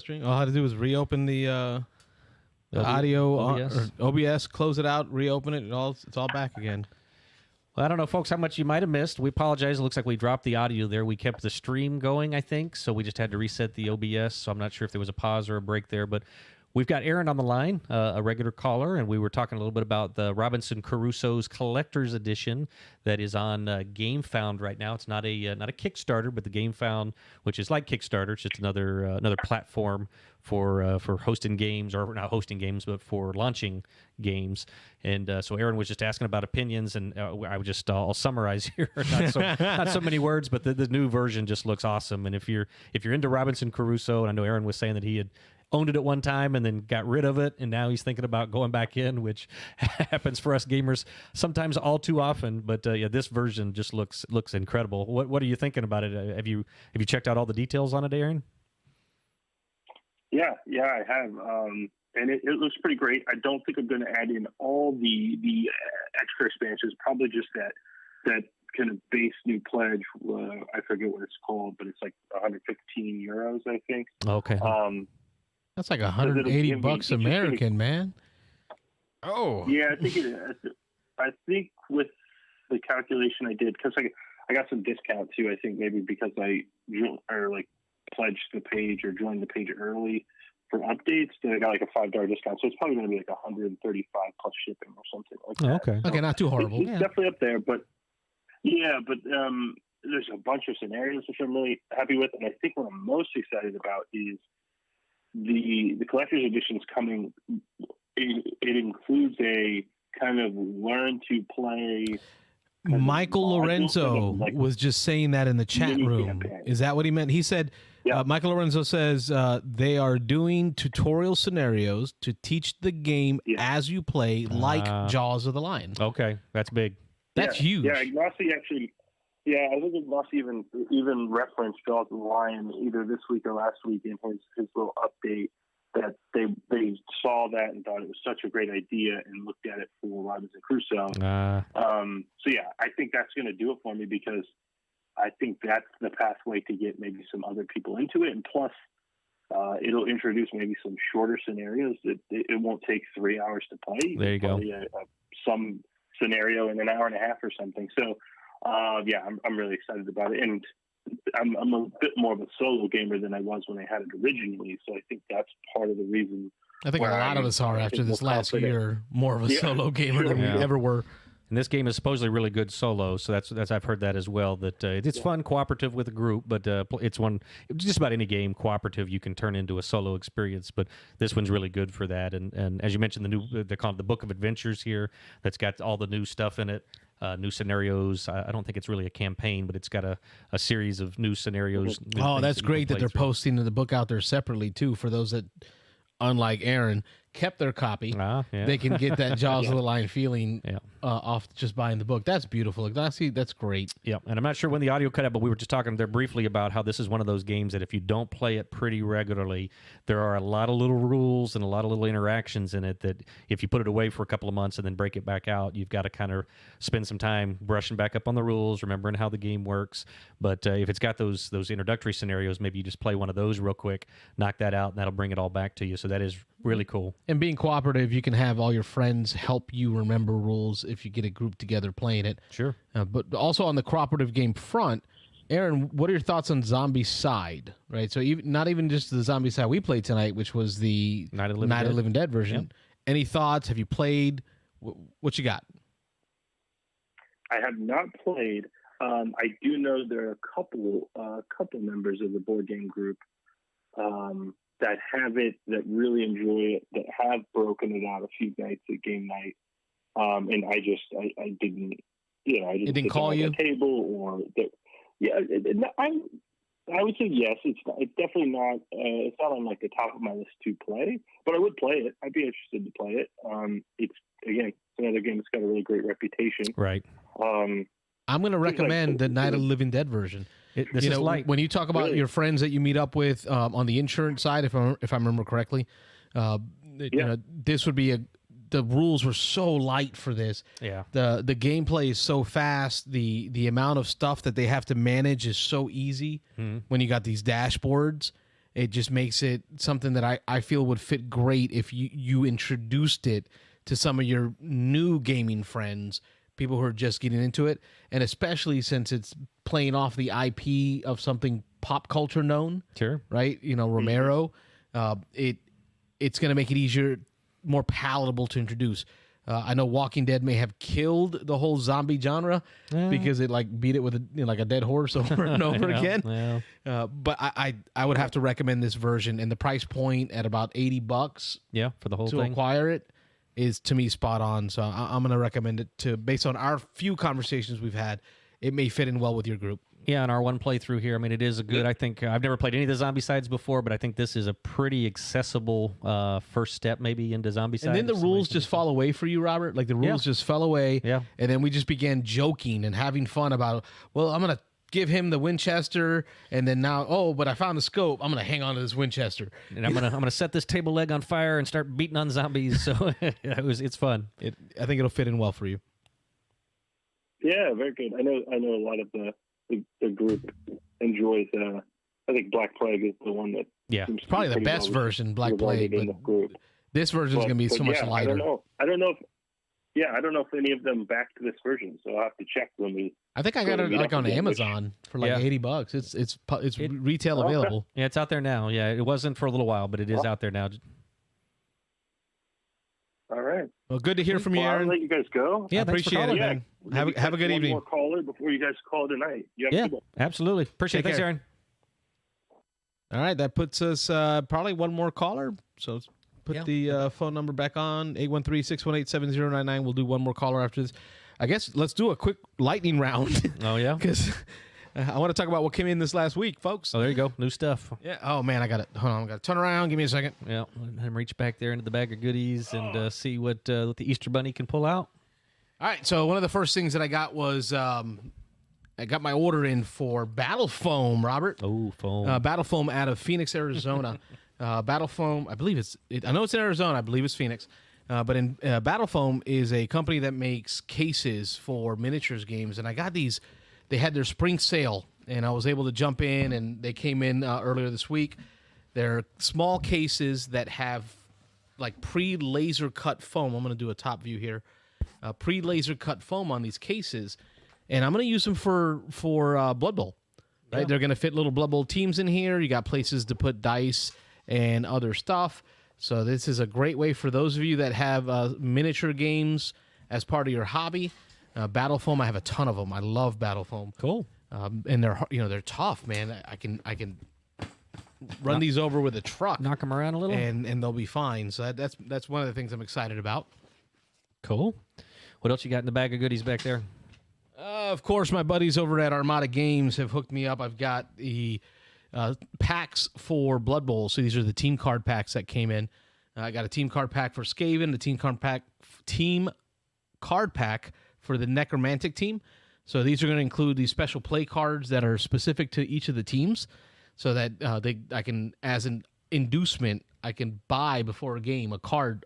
stream. All I had to do was reopen the audio OBS. or OBS, close it out, reopen it, it's all back again. Well, I don't know, folks, how much you might have missed. We apologize. It looks like we dropped the audio there. We kept the stream going, I think, so we just had to reset the OBS, so I'm not sure if there was a pause or a break there, but we've got Aaron on the line, a regular caller, and we were talking a little bit about the Robinson Crusoe's Collector's Edition that is on GameFound right now. It's not a Kickstarter, but the GameFound, which is like Kickstarter, it's just another platform for hosting games, or not hosting games, but for launching games. And so Aaron was just asking about opinions, and I'll summarize here. Not so many words, but the new version just looks awesome. And if you're into Robinson Crusoe, and I know Aaron was saying that he had owned it at one time and then got rid of it, and now he's thinking about going back in, which happens for us gamers sometimes all too often. But this version just looks incredible. What are you thinking about it? Have you checked out all the details on it, Aaron? Yeah, I have, and it looks pretty great. I don't think I'm going to add in all the extra expansions. Probably just that kind of base new pledge. I forget what it's called, but it's like 115 euros, I think. Okay. That's like $180 American, man. Oh. Yeah, I think it is. I think with the calculation I did, because I got some discount too. I think maybe because I pledged the page or joined the page early for updates, then I got like a $5 discount. So it's probably going to be like 135 plus shipping or something like that. Okay. Okay, not too horrible. It's definitely up there, but there's a bunch of scenarios which I'm really happy with, and I think what I'm most excited about is the collector's edition is coming. It includes a kind of learn to play. Michael Lorenzo was just saying that in the chat room. Campaign. Is that what he meant? He said, Michael Lorenzo says they are doing tutorial scenarios to teach the game as you play, like Jaws of the Lion. Okay, that's big. That's huge. Yeah, Ignacy actually. Yeah, I think Ignacy even referenced Jaws of the Lion either this week or last week in his little update, that they saw that and thought it was such a great idea and looked at it for Robinson Crusoe. So yeah, I think that's going to do it for me, because I think that's the pathway to get maybe some other people into it, and plus it'll introduce maybe some shorter scenarios that it won't take 3 hours to play. There you go. Some scenario in an hour and a half or something. So I'm really excited about it, and I'm a bit more of a solo gamer than I was when I had it originally, so I think that's part of the reason. I think a lot of us are, after this last year, more of a solo gamer than we ever were. And this game is supposedly really good solo, so that's I've heard that as well. That it's fun, cooperative with a group, but it's just about any game cooperative you can turn into a solo experience. But this one's really good for that. And as you mentioned, they call it the Book of Adventures here. That's got all the new stuff in it. New scenarios. I don't think it's really a campaign, but it's got a series of new scenarios. Oh, that's great that they're posting the book out there separately too, for those that, unlike Aaron, kept their copy. They can get that Jaws of the Lion feeling off just buying the book. That's beautiful. That's great. Yeah, and I'm not sure when the audio cut out, but we were just talking there briefly about how this is one of those games that if you don't play it pretty regularly, there are a lot of little rules and a lot of little interactions in it that if you put it away for a couple of months and then break it back out, you've got to kind of spend some time brushing back up on the rules, remembering how the game works. But if it's got those introductory scenarios, maybe you just play one of those real quick, knock that out, and that'll bring it all back to you. So that is really cool. And being cooperative, you can have all your friends help you remember rules if you get a group together playing it. Sure. But also on the cooperative game front, Aaron, what are your thoughts on Zombicide? Right, so not even just the Zombicide we played tonight, which was the Night of the Living Dead version. Yep. Any thoughts? Have you played? What you got? I have not played. I do know there are a couple members of the board game group that have it, that really enjoy it, that have broken it out a few nights at game night. And I didn't, it didn't call you table or that. Yeah. I would say yes. It's definitely not, it's not on like the top of my list to play, but I would play it. I'd be interested to play it. It's another game that's got a really great reputation. Right. I'm going to recommend the Night of the Living Dead version. When you talk about your friends that you meet up with on the insurance side, if I remember correctly, this would be the rules were so light for this. Yeah. The gameplay is so fast. The amount of stuff that they have to manage is so easy when you got these dashboards. It just makes it something that I feel would fit great if you introduced it to some of your new gaming friends, people who are just getting into it, and especially since it's playing off the IP of something pop culture known. Sure. Right? Romero. It's going to make it easier, more palatable to introduce. I know Walking Dead may have killed the whole zombie genre because it beat it with a dead horse over and over again. Yeah. But I would have to recommend this version, and the price point at about $80. Yeah, for the whole to thing. Acquire it is to me spot on. So I'm going to recommend it based on our few conversations we've had. It may fit in well with your group. Yeah, in our one playthrough here, I mean, it is a good, I think, I've never played any of the Zombicides before, but I think this is a pretty accessible first step maybe into Zombicide. And then the rules just fall away for you, Robert. Like the rules just fell away. Yeah. And then we just began joking and having fun about, well, I'm going to give him the Winchester, and then now, but I found the scope. I'm going to hang on to this Winchester. And I'm gonna set this table leg on fire and start beating on zombies. So it's fun. I think it'll fit in well for you. Yeah, very good. I know a lot of the group enjoys. I think Black Plague is the one that it's probably the best version, Black Plague. But this version is going to be so much lighter. I don't know if any of them backed this version, so I'll have to check when we. I think I got it on Amazon for $80. It's retail available. Yeah, it's out there now. Yeah, it wasn't for a little while, but it is out there now. All right. Well, good to hear from you, Aaron. I'll let you guys go. Yeah, appreciate it, man. Have a good evening. One more caller before you guys call tonight. Absolutely. Appreciate it. Thanks, Aaron. All right, that puts us probably one more caller. So let's put the phone number back on, 813-618-7099. We'll do one more caller after this. I guess let's do a quick lightning round. Oh, yeah? Because I want to talk about what came in this last week, folks. Oh, there you go. New stuff. Yeah. Oh, man, I got it. Hold on. I got to turn around. Give me a second. Yeah. Let him reach back there into the bag of goodies and see what the Easter Bunny can pull out. All right. So one of the first things that I got was I got my order in for Battle Foam, Robert. Oh, foam. Battle Foam out of Phoenix, Arizona. Battle Foam, I believe I know it's in Arizona. I believe it's Phoenix. But in Battle Foam is a company that makes cases for miniatures games. And I got these. They had their spring sale, and I was able to jump in, and they came in earlier this week. They're small cases that have pre-laser cut foam. I'm going to do a top view here. Pre-laser cut foam on these cases, and I'm going to use them for Blood Bowl. Right? Yeah. They're going to fit little Blood Bowl teams in here. You got places to put dice and other stuff. So this is a great way for those of you that have miniature games as part of your hobby. Battle Foam, I have a ton of them. I love Battle Foam. Cool. And they're tough, man. I can run these over with a truck, knock them around a little, and they'll be fine. So that's one of the things I'm excited about. Cool. What else you got in the bag of goodies back there? Of course, my buddies over at Armada Games have hooked me up. I've got the packs for Blood Bowl. So these are the team card packs that came in. I got a team card pack for Skaven, the team card pack for the Necromantic team. So these are going to include these special play cards that are specific to each of the teams, so that I can, as an inducement, I can buy before a game a card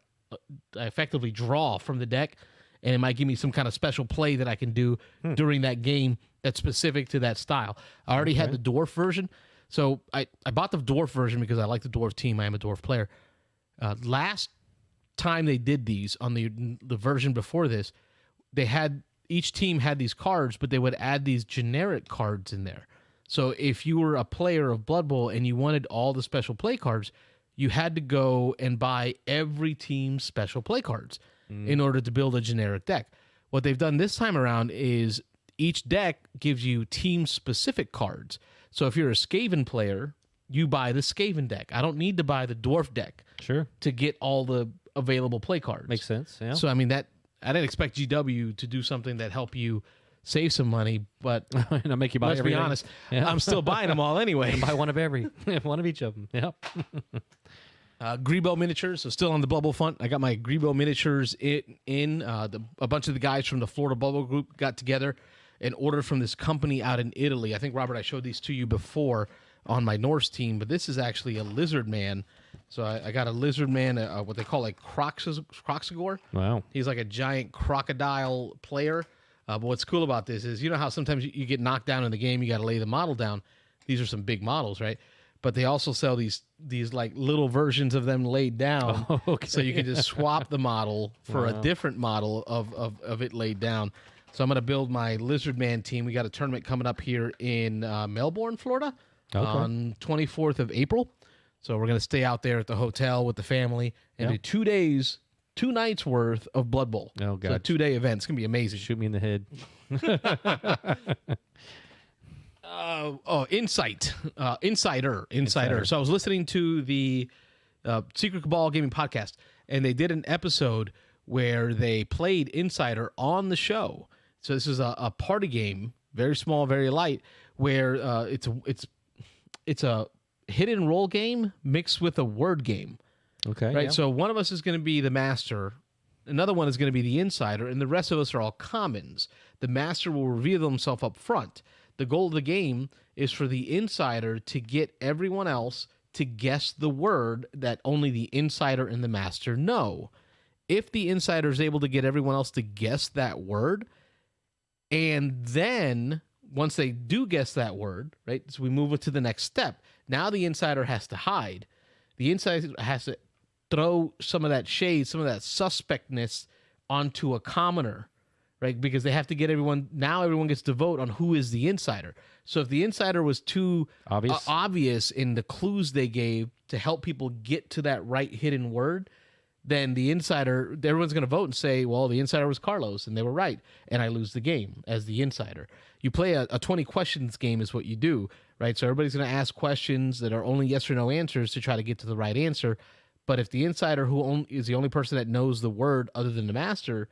I effectively draw from the deck, and it might give me some kind of special play that I can do during that game that's specific to that style. I already had the Dwarf version, so I bought the Dwarf version because I like the Dwarf team. I am a Dwarf player. Last time they did these on the version before this, each team had these cards, but they would add these generic cards in there. So if you were a player of Blood Bowl and you wanted all the special play cards, you had to go and buy every team's special play cards in order to build a generic deck. What they've done this time around is each deck gives you team-specific cards. So if you're a Skaven player, you buy the Skaven deck. I don't need to buy the Dwarf deck to get all the available play cards. Makes sense, yeah. So, I mean, I didn't expect GW to do something that help you save some money, but I'll make you buy everything. Let's be honest, I'm still buying them all anyway. Buy one of one of each of them. Yep. Grebo miniatures, so still on the Bubble front. I got my Grebo miniatures in. A bunch of the guys from the Florida Bubble Group got together and ordered from this company out in Italy. I think, Robert, I showed these to you before on my Norse team, but this is actually a lizard man. So I got a lizard man, what they call a Croxagore. Wow. He's like a giant crocodile player. But what's cool about this is, you know how sometimes you get knocked down in the game, you got to lay the model down. These are some big models, right? but they also sell these like little versions of them laid down. Oh, okay. So you can just swap the model for a different model of it laid down. So I'm going to build my Lizard Man team. We got a tournament coming up here in Melbourne, Florida on 24th of April. So we're going to stay out there at the hotel with the family and do 2 days, 2 nights worth of Blood Bowl. Oh, God. So 2-day event. It's going to be amazing. Shoot me in the head. Insider. So I was listening to the Secret Cabal Gaming podcast, and they did an episode where they played Insider on the show. So this is a party game, very small, very light, where it's a hit and roll game mixed with a word game. Okay. Right. Yeah. So one of us is going to be the master. Another one is going to be the insider, and the rest of us are all commons. The master will reveal himself up front. The goal of the game is for the insider to get everyone else to guess the word that only the insider and the master know. If the insider is able to get everyone else to guess that word, and then once they do guess that word, right, so we move it to the next step. Now the insider has to hide. The insider has to throw some of that shade, some of that suspectness onto a commoner, right? Because they have to get everyone, now everyone gets to vote on who is the insider. So if the insider was too obvious in the clues they gave to help people get to that right hidden word, then the insider, everyone's going to vote and say, well, the insider was Carlos and they were right. And I lose the game as the insider. You play a 20 questions game is what you do, right? So everybody's going to ask questions that are only yes or no answers to try to get to the right answer. But if the insider, who is the only person that knows the word other than the master,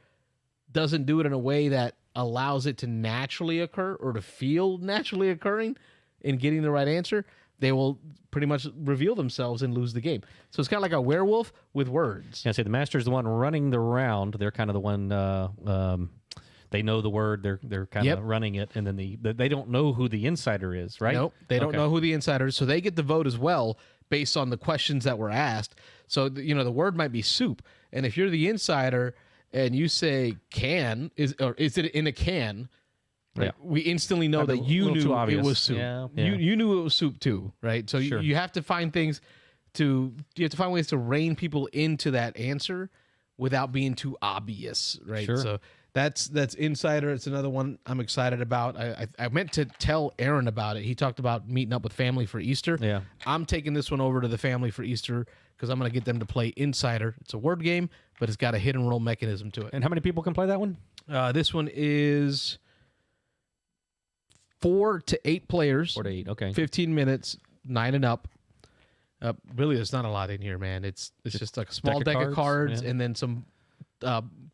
doesn't do it in a way that allows it to naturally occur or to feel naturally occurring in getting the right answer, they will pretty much reveal themselves and lose the game. So it's kind of like a werewolf with words. Yeah, say the master's the one running the round. They're kind of the one. They know the word. They're kind of running it, and then they don't know who the insider is, right? Nope, they don't know who the insider is, so they get the vote as well based on the questions that were asked. So the word might be soup, and if you're the insider and you say is it in a can? Right. Yeah. We instantly know that you knew it was soup. Yeah. You knew it was soup too, right? So you have to find ways to rein people into that answer without being too obvious, right? Sure. So that's Insider. It's another one I'm excited about. I meant to tell Aaron about it. He talked about meeting up with family for Easter. Yeah. I'm taking this one over to the family for Easter because I'm going to get them to play Insider. It's a word game, but it's got a hit and roll mechanism to it. And how many people can play that one? This one is 4 to 8 players. 4 to 8, okay. 15 minutes, 9 and up. Really, there's not a lot in here, man. It's just like a small deck of cards and then some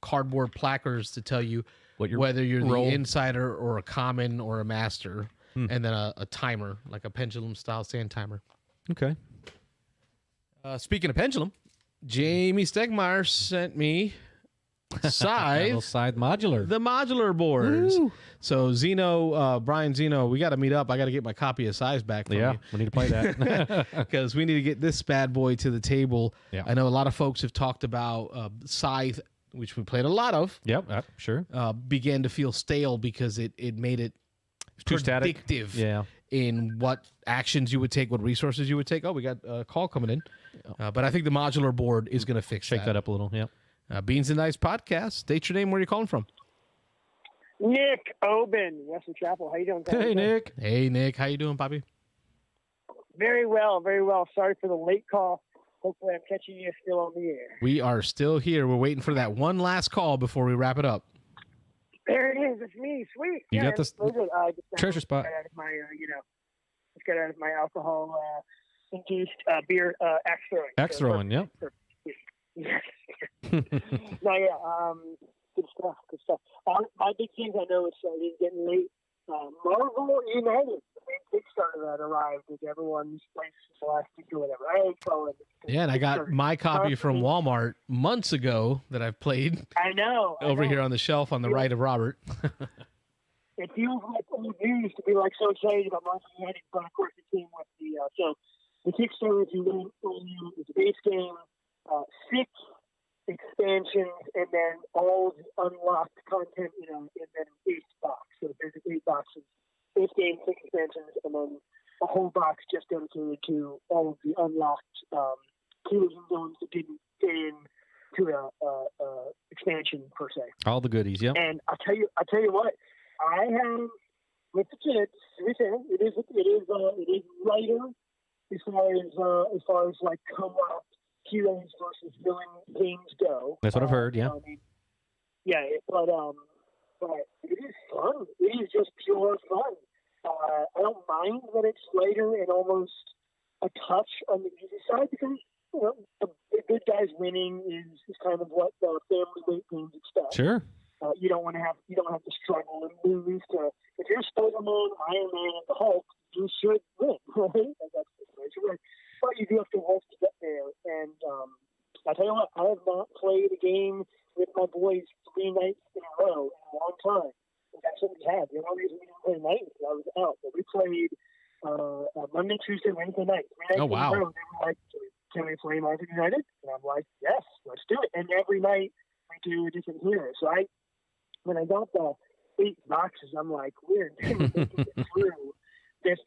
cardboard placards to tell you whether you're the insider or a common or a master, and then a timer, like a pendulum-style sand timer. Okay. Speaking of pendulum, Jamie Stegmeyer sent me Scythe modular. The modular boards. Woo. So Brian Zeno, we got to meet up. I got to get my copy of Scythe back from you. We need to play that. Because we need to get this bad boy to the table. Yeah. I know a lot of folks have talked about Scythe, which we played a lot of. Yep, sure. Began to feel stale because it made it too predictive static. in what actions you would take, what resources you would take. Oh, we got a call coming in. But I think the modular board is going to shake that up a little, yeah. Beans and Dice podcast. State your name. Where are you calling from? Nick Oben, Western Chapel. How you doing, guys? Hey, Nick. Hey, Nick. How you doing, Bobby? Very well, very well. Sorry for the late call. Hopefully I'm catching you still on the air. We are still here. We're waiting for that one last call before we wrap it up. There it is. It's me. Sweet. You got this treasure spot. Got out of my, just got out of my alcohol-induced beer axe throwing. Axe throwing, yep. Yes. No, yeah. Good stuff. My big things I know is getting late. Marvel United, the main Kickstarter that arrived with everyone's places last week or whatever. I ain't following it. Yeah, and I got my copy from Walmart months ago that I've played. I know. Here on the shelf on the right of Robert. It feels like old news to be like so excited about Marvel United, but of course it came with the Kickstarter. If you went is a base game. 6 expansions, and then all the unlocked content, in an 8 box. So there's 8 boxes, 8 games, 6 expansions, and then whole box just dedicated to all of the unlocked heroes and villains that didn't fit in to a expansion per se. All the goodies, yeah. And I tell you what, I have with the kids. To be fair, it is lighter as far as like co-op heroes versus villain games go. That's what I've heard. Yeah. But it is fun. It is just pure fun. I don't mind that it's lighter and almost a touch on the easy side because the good guys winning is kind of what the family weight games expect. Sure. You don't have to struggle and lose to. If you're Spider-Man, Iron Man, and the Hulk, you should win, right? That's the situation. But you do have to work to get there. And I tell you what, I have not played a game with my boys 3 nights in a row in a long time. That's what we had. The only reason we didn't play night was I was out. But we played Monday, Tuesday, Wednesday night. 3 nights in a row. They were like, can we play Marvel United? And I'm like, yes, let's do it. And every night we do a different hero. So when I got the 8 boxes, I'm like, we're never going to get through this.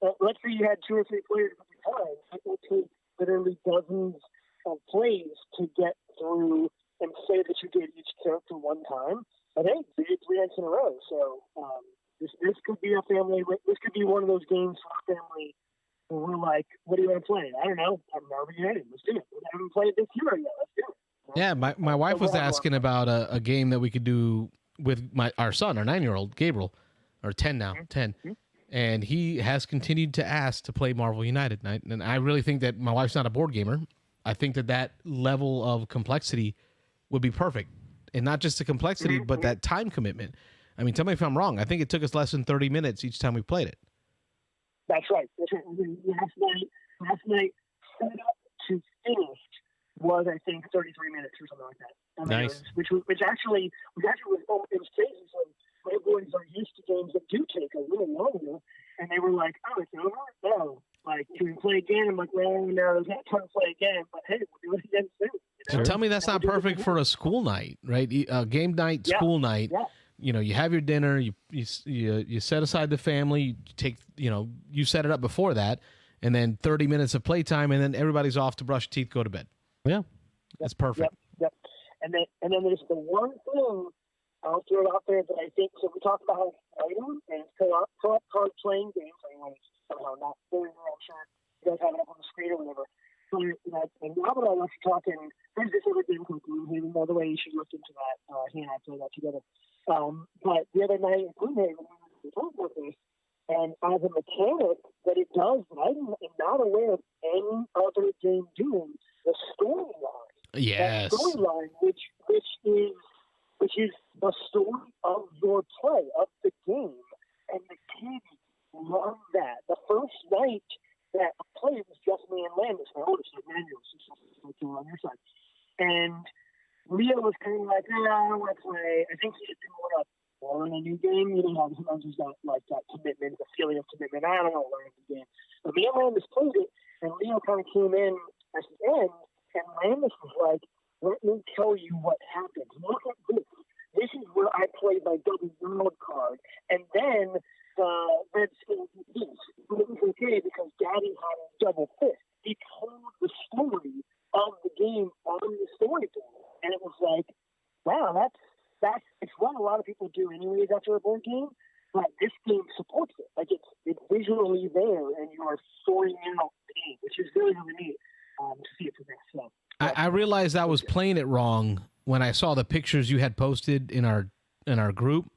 Let's say you had 2 or 3 players at the time. It will take literally dozens of plays to get through and say that you did each character one time. But hey, we did 3 nights in a row. So this could be a family. This could be one of those games for a family where we're like, what do you want to play? I don't know. I'm Marvel United. Let's do it. We haven't played this hero yet. Let's do it. Yeah, my wife was asking about a game that we could do with our son, our 9-year-old, Gabriel, or 10 now, 10. Mm-hmm. And he has continued to ask to play Marvel United. And I really think that my wife's not a board gamer. I think that level of complexity would be perfect. And not just the complexity, but that time commitment. I mean, tell me if I'm wrong. I think it took us less than 30 minutes each time we played it. That's right. Last night, set up to finished was, I think, 33 minutes or something like that. I mean, nice. Which actually was crazy. So my boys are used to games that do take a little longer, and they were like, "Oh, it's over? No. Like, can we play again?" I'm like, "Well, no, there's not time to play again, but hey, we'll do it again soon." So tell me that's not perfect for a school night, right? Game night, school night. Yeah. You have your dinner. You set aside the family. You take, you set it up before that, and then 30 minutes of playtime, and then everybody's off to brush teeth, go to bed. Yeah, that's perfect. Yep. And then there's the one thing I'll throw it out there that I think. So we talked about writing and co-op card playing games. Anyway, somehow not very well. I'm sure you guys have it up on the screen or whatever. So, and now that I was talking, there's this other game called Gloomhaven. By the way, you should look into that. He and I played that together. But the other night in Gloomhaven, we talked about this, and as a mechanic that it does, I am not aware of any other game doing the storyline. Yes. That storyline, which is the story of your play, of the game, and the kids love that. The first night that I played was just me and Landis, my oldest, Manuel, on your side. And Leo was kind of like, I don't want to play. I think he didn't want to learn a new game. Sometimes he's got like that commitment, the feeling of commitment. I don't want to learn the game. But me and Landis played it, and Leo kind of came in at the end, and Landis was like, let me tell you what happened. Look at this. This is where I played my double wild card. And then the red skin piece. But it was okay because Daddy had a double fist. He told the story of the game on the storyboard. And it was like, wow, it's what a lot of people do anyways after a board game. But this game supports it. Like it's visually there, and you are storing out the game, which is really, really neat to see it for this. So I realized I was playing it wrong when I saw the pictures you had posted in our group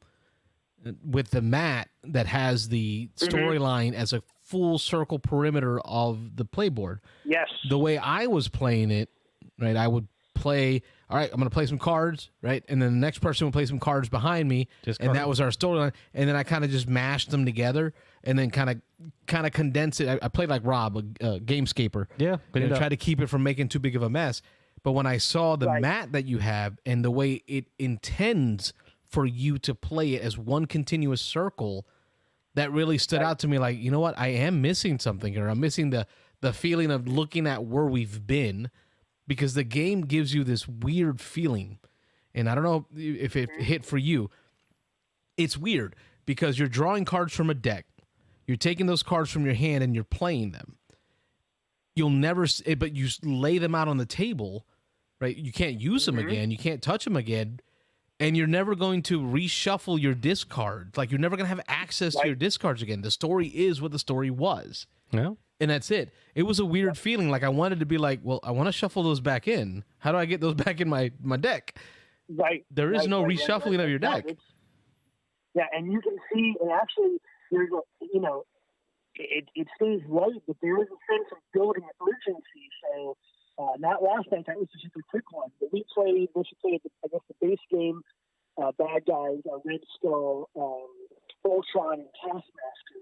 with the mat that has the storyline as a full circle perimeter of the playboard. Yes. The way I was playing it, right, I would play, all right, I'm going to play some cards, right, and then the next person would play some cards behind me, that was our storyline, and then I kind of just mashed them together and then kind of condense it. I played like Rob, a gamescaper. Yeah. And try to keep it from making too big of a mess. But when I saw the mat that you have and the way it intends for you to play it as one continuous circle, that really stood out to me. Like, you know what? I am missing something here. I'm missing the feeling of looking at where we've been, because the game gives you this weird feeling. And I don't know if it hit for you. It's weird because you're drawing cards from a deck. You're taking those cards from your hand and you're playing them. You'll never, but you lay them out on the table, right? You can't use them again. You can't touch them again. And you're never going to reshuffle your discards. Like, you're never going to have access to your discards again. The story is what the story was. Yeah. And that's it. It was a weird feeling. Like, I wanted to be like, well, I want to shuffle those back in. How do I get those back in my deck? Right. There is no reshuffling of your deck. Yeah, and you can see, and actually, there's it stays light, but there is a sense of building urgency. So, not last night, that was just a quick one. But we played the base game, Bad Guys, Red Skull, Ultron, and Taskmaster.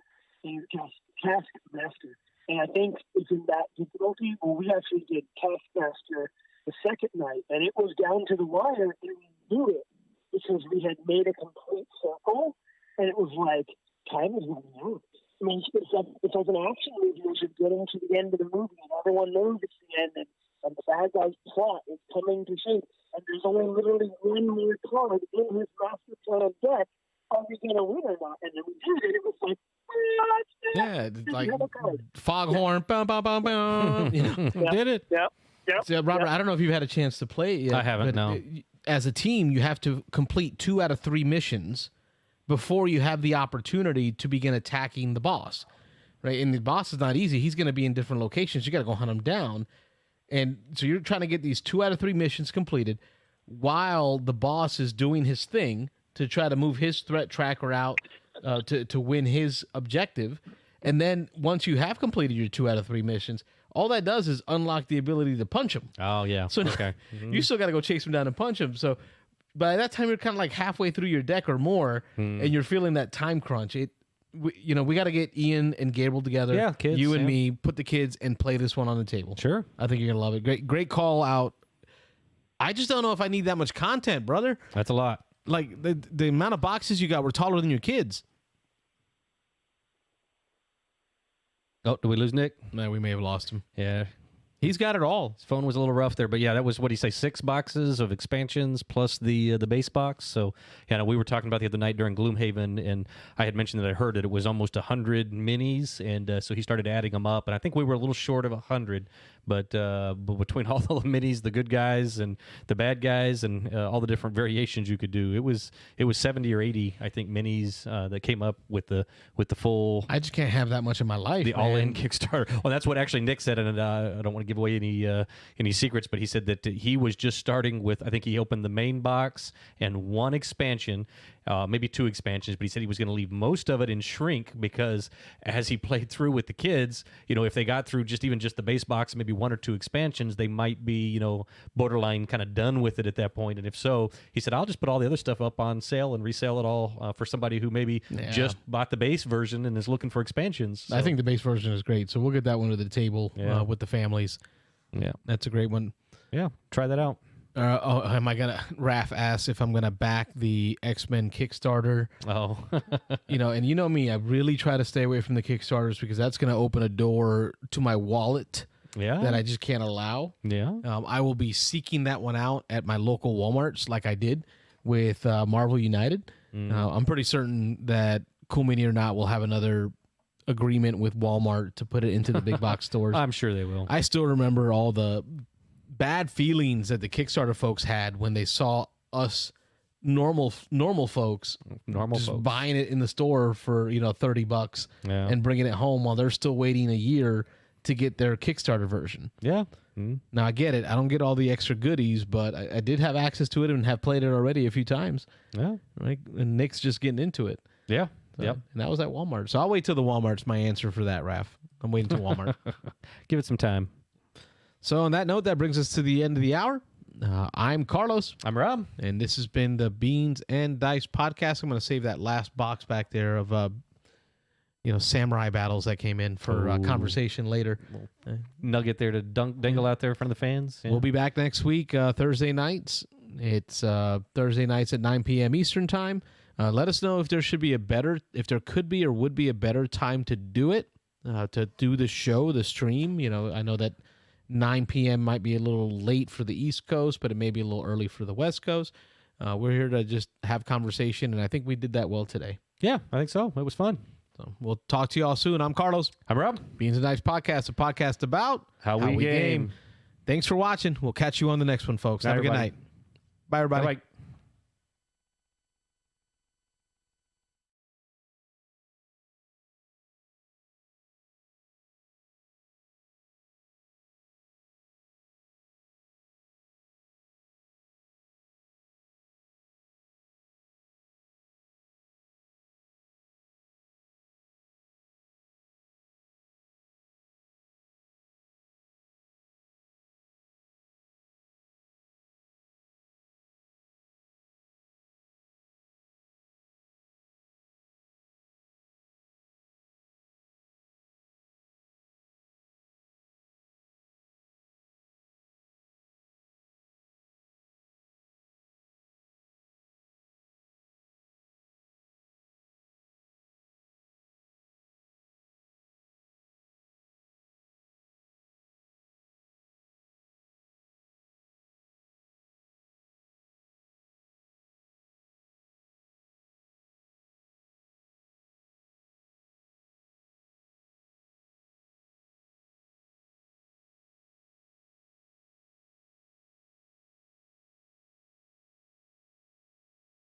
And I think it's in that difficulty. Well, we actually did Taskmaster the second night, and it was down to the wire, and we knew it because we had made a complete circle, and it was like, time is running out. I mean, it's like an action movie as you're getting to the end of the movie, and everyone knows it's the end, and the bad guy's plot is coming to shape, and there's only literally one more card in his master plan deck. Are we going to win or not? And then we did it. It was like, what? Yeah, like foghorn, bum, bum, bum, bum. Did it? Yep. So, Robert, I don't know if you've had a chance to play it yet. I haven't, but no. As a team, you have to complete 2 out of 3 missions before you have the opportunity to begin attacking the boss, right? And the boss is not easy. He's going to be in different locations. You got to go hunt him down. And so you're trying to get these 2 out of 3 missions completed while the boss is doing his thing to try to move his threat tracker out to win his objective. And then once you have completed your 2 out of 3 missions, all that does is unlock the ability to punch him. Oh, yeah. So okay. You still got to go chase him down and punch him. So by that time, you're kind of like halfway through your deck or more, and you're feeling that time crunch. We got to get Ian and Gabriel together. Yeah, kids. You and me, put the kids and play this one on the table. Sure. I think you're going to love it. Great call out. I just don't know if I need that much content, brother. That's a lot. Like, the amount of boxes you got were taller than your kids. Oh, did we lose Nick? No, we may have lost him. Yeah. He's got it all. His phone was a little rough there, but yeah, that was, what do you say, 6 boxes of expansions plus the base box. So, yeah, we were talking about the other night during Gloomhaven, and I had mentioned that I heard that it was almost 100 minis, and so he started adding them up, and I think we were a little short of 100, but between all the minis, the good guys and the bad guys, and all the different variations you could do, it was 70 or 80, I think, minis that came up with the full. I just can't have that much in my life. The all-in Kickstarter. Well, that's what actually Nick said, and I don't want to give away any secrets, but he said that he was just starting with, I think he opened the main box and 1 expansion, maybe 2 expansions, but he said he was going to leave most of it in shrink because as he played through with the kids, if they got through just the base box, maybe 1 or 2 expansions, they might be, borderline kind of done with it at that point. And if so, he said, I'll just put all the other stuff up on sale and resell it all for somebody who maybe just bought the base version and is looking for expansions. So. I think the base version is great. So we'll get that one to the table with the families. Yeah. That's a great one. Yeah. Try that out. Raph asks if I'm going to back the X-Men Kickstarter. Oh. And you know me, I really try to stay away from the Kickstarters because that's going to open a door to my wallet that I just can't allow. Yeah. I will be seeking that one out at my local Walmarts like I did with Marvel United. I'm pretty certain that Cool Mini or Not will have another agreement with Walmart to put it into the big box stores. I'm sure they will. I still remember all the bad feelings that the Kickstarter folks had when they saw us normal folks buying it in the store for $30 and bringing it home while they're still waiting a year to get their Kickstarter version. Yeah. Now I get it. I don't get all the extra goodies, but I did have access to it and have played it already a few times. Yeah. Right. And Nick's just getting into it. Yeah. Yep. And that was at Walmart. So I'll wait till the Walmart's my answer for that, Raph. I'm waiting till Walmart. Give it some time. So on that note, that brings us to the end of the hour. I'm Carlos. I'm Rob. And this has been the Beans and Dice podcast. I'm going to save that last box back there of, samurai battles that came in for conversation later. Nugget there to dangle out there in front of the fans. Yeah. We'll be back next week, Thursday nights. It's Thursday nights at 9 p.m. Eastern time. Let us know if there could be or would be a better time to do it, to do the show, the stream. I know that 9 p.m. might be a little late for the East Coast, but it may be a little early for the West Coast. We're here to just have conversation, and I think we did that well today. Yeah, I think so. It was fun. So we'll talk to you all soon. I'm Carlos. I'm Rob. Beans and Knives Podcast, a podcast about how we game. Thanks for watching. We'll catch you on the next one, folks. Have a good night. Bye, everybody. Bye-bye.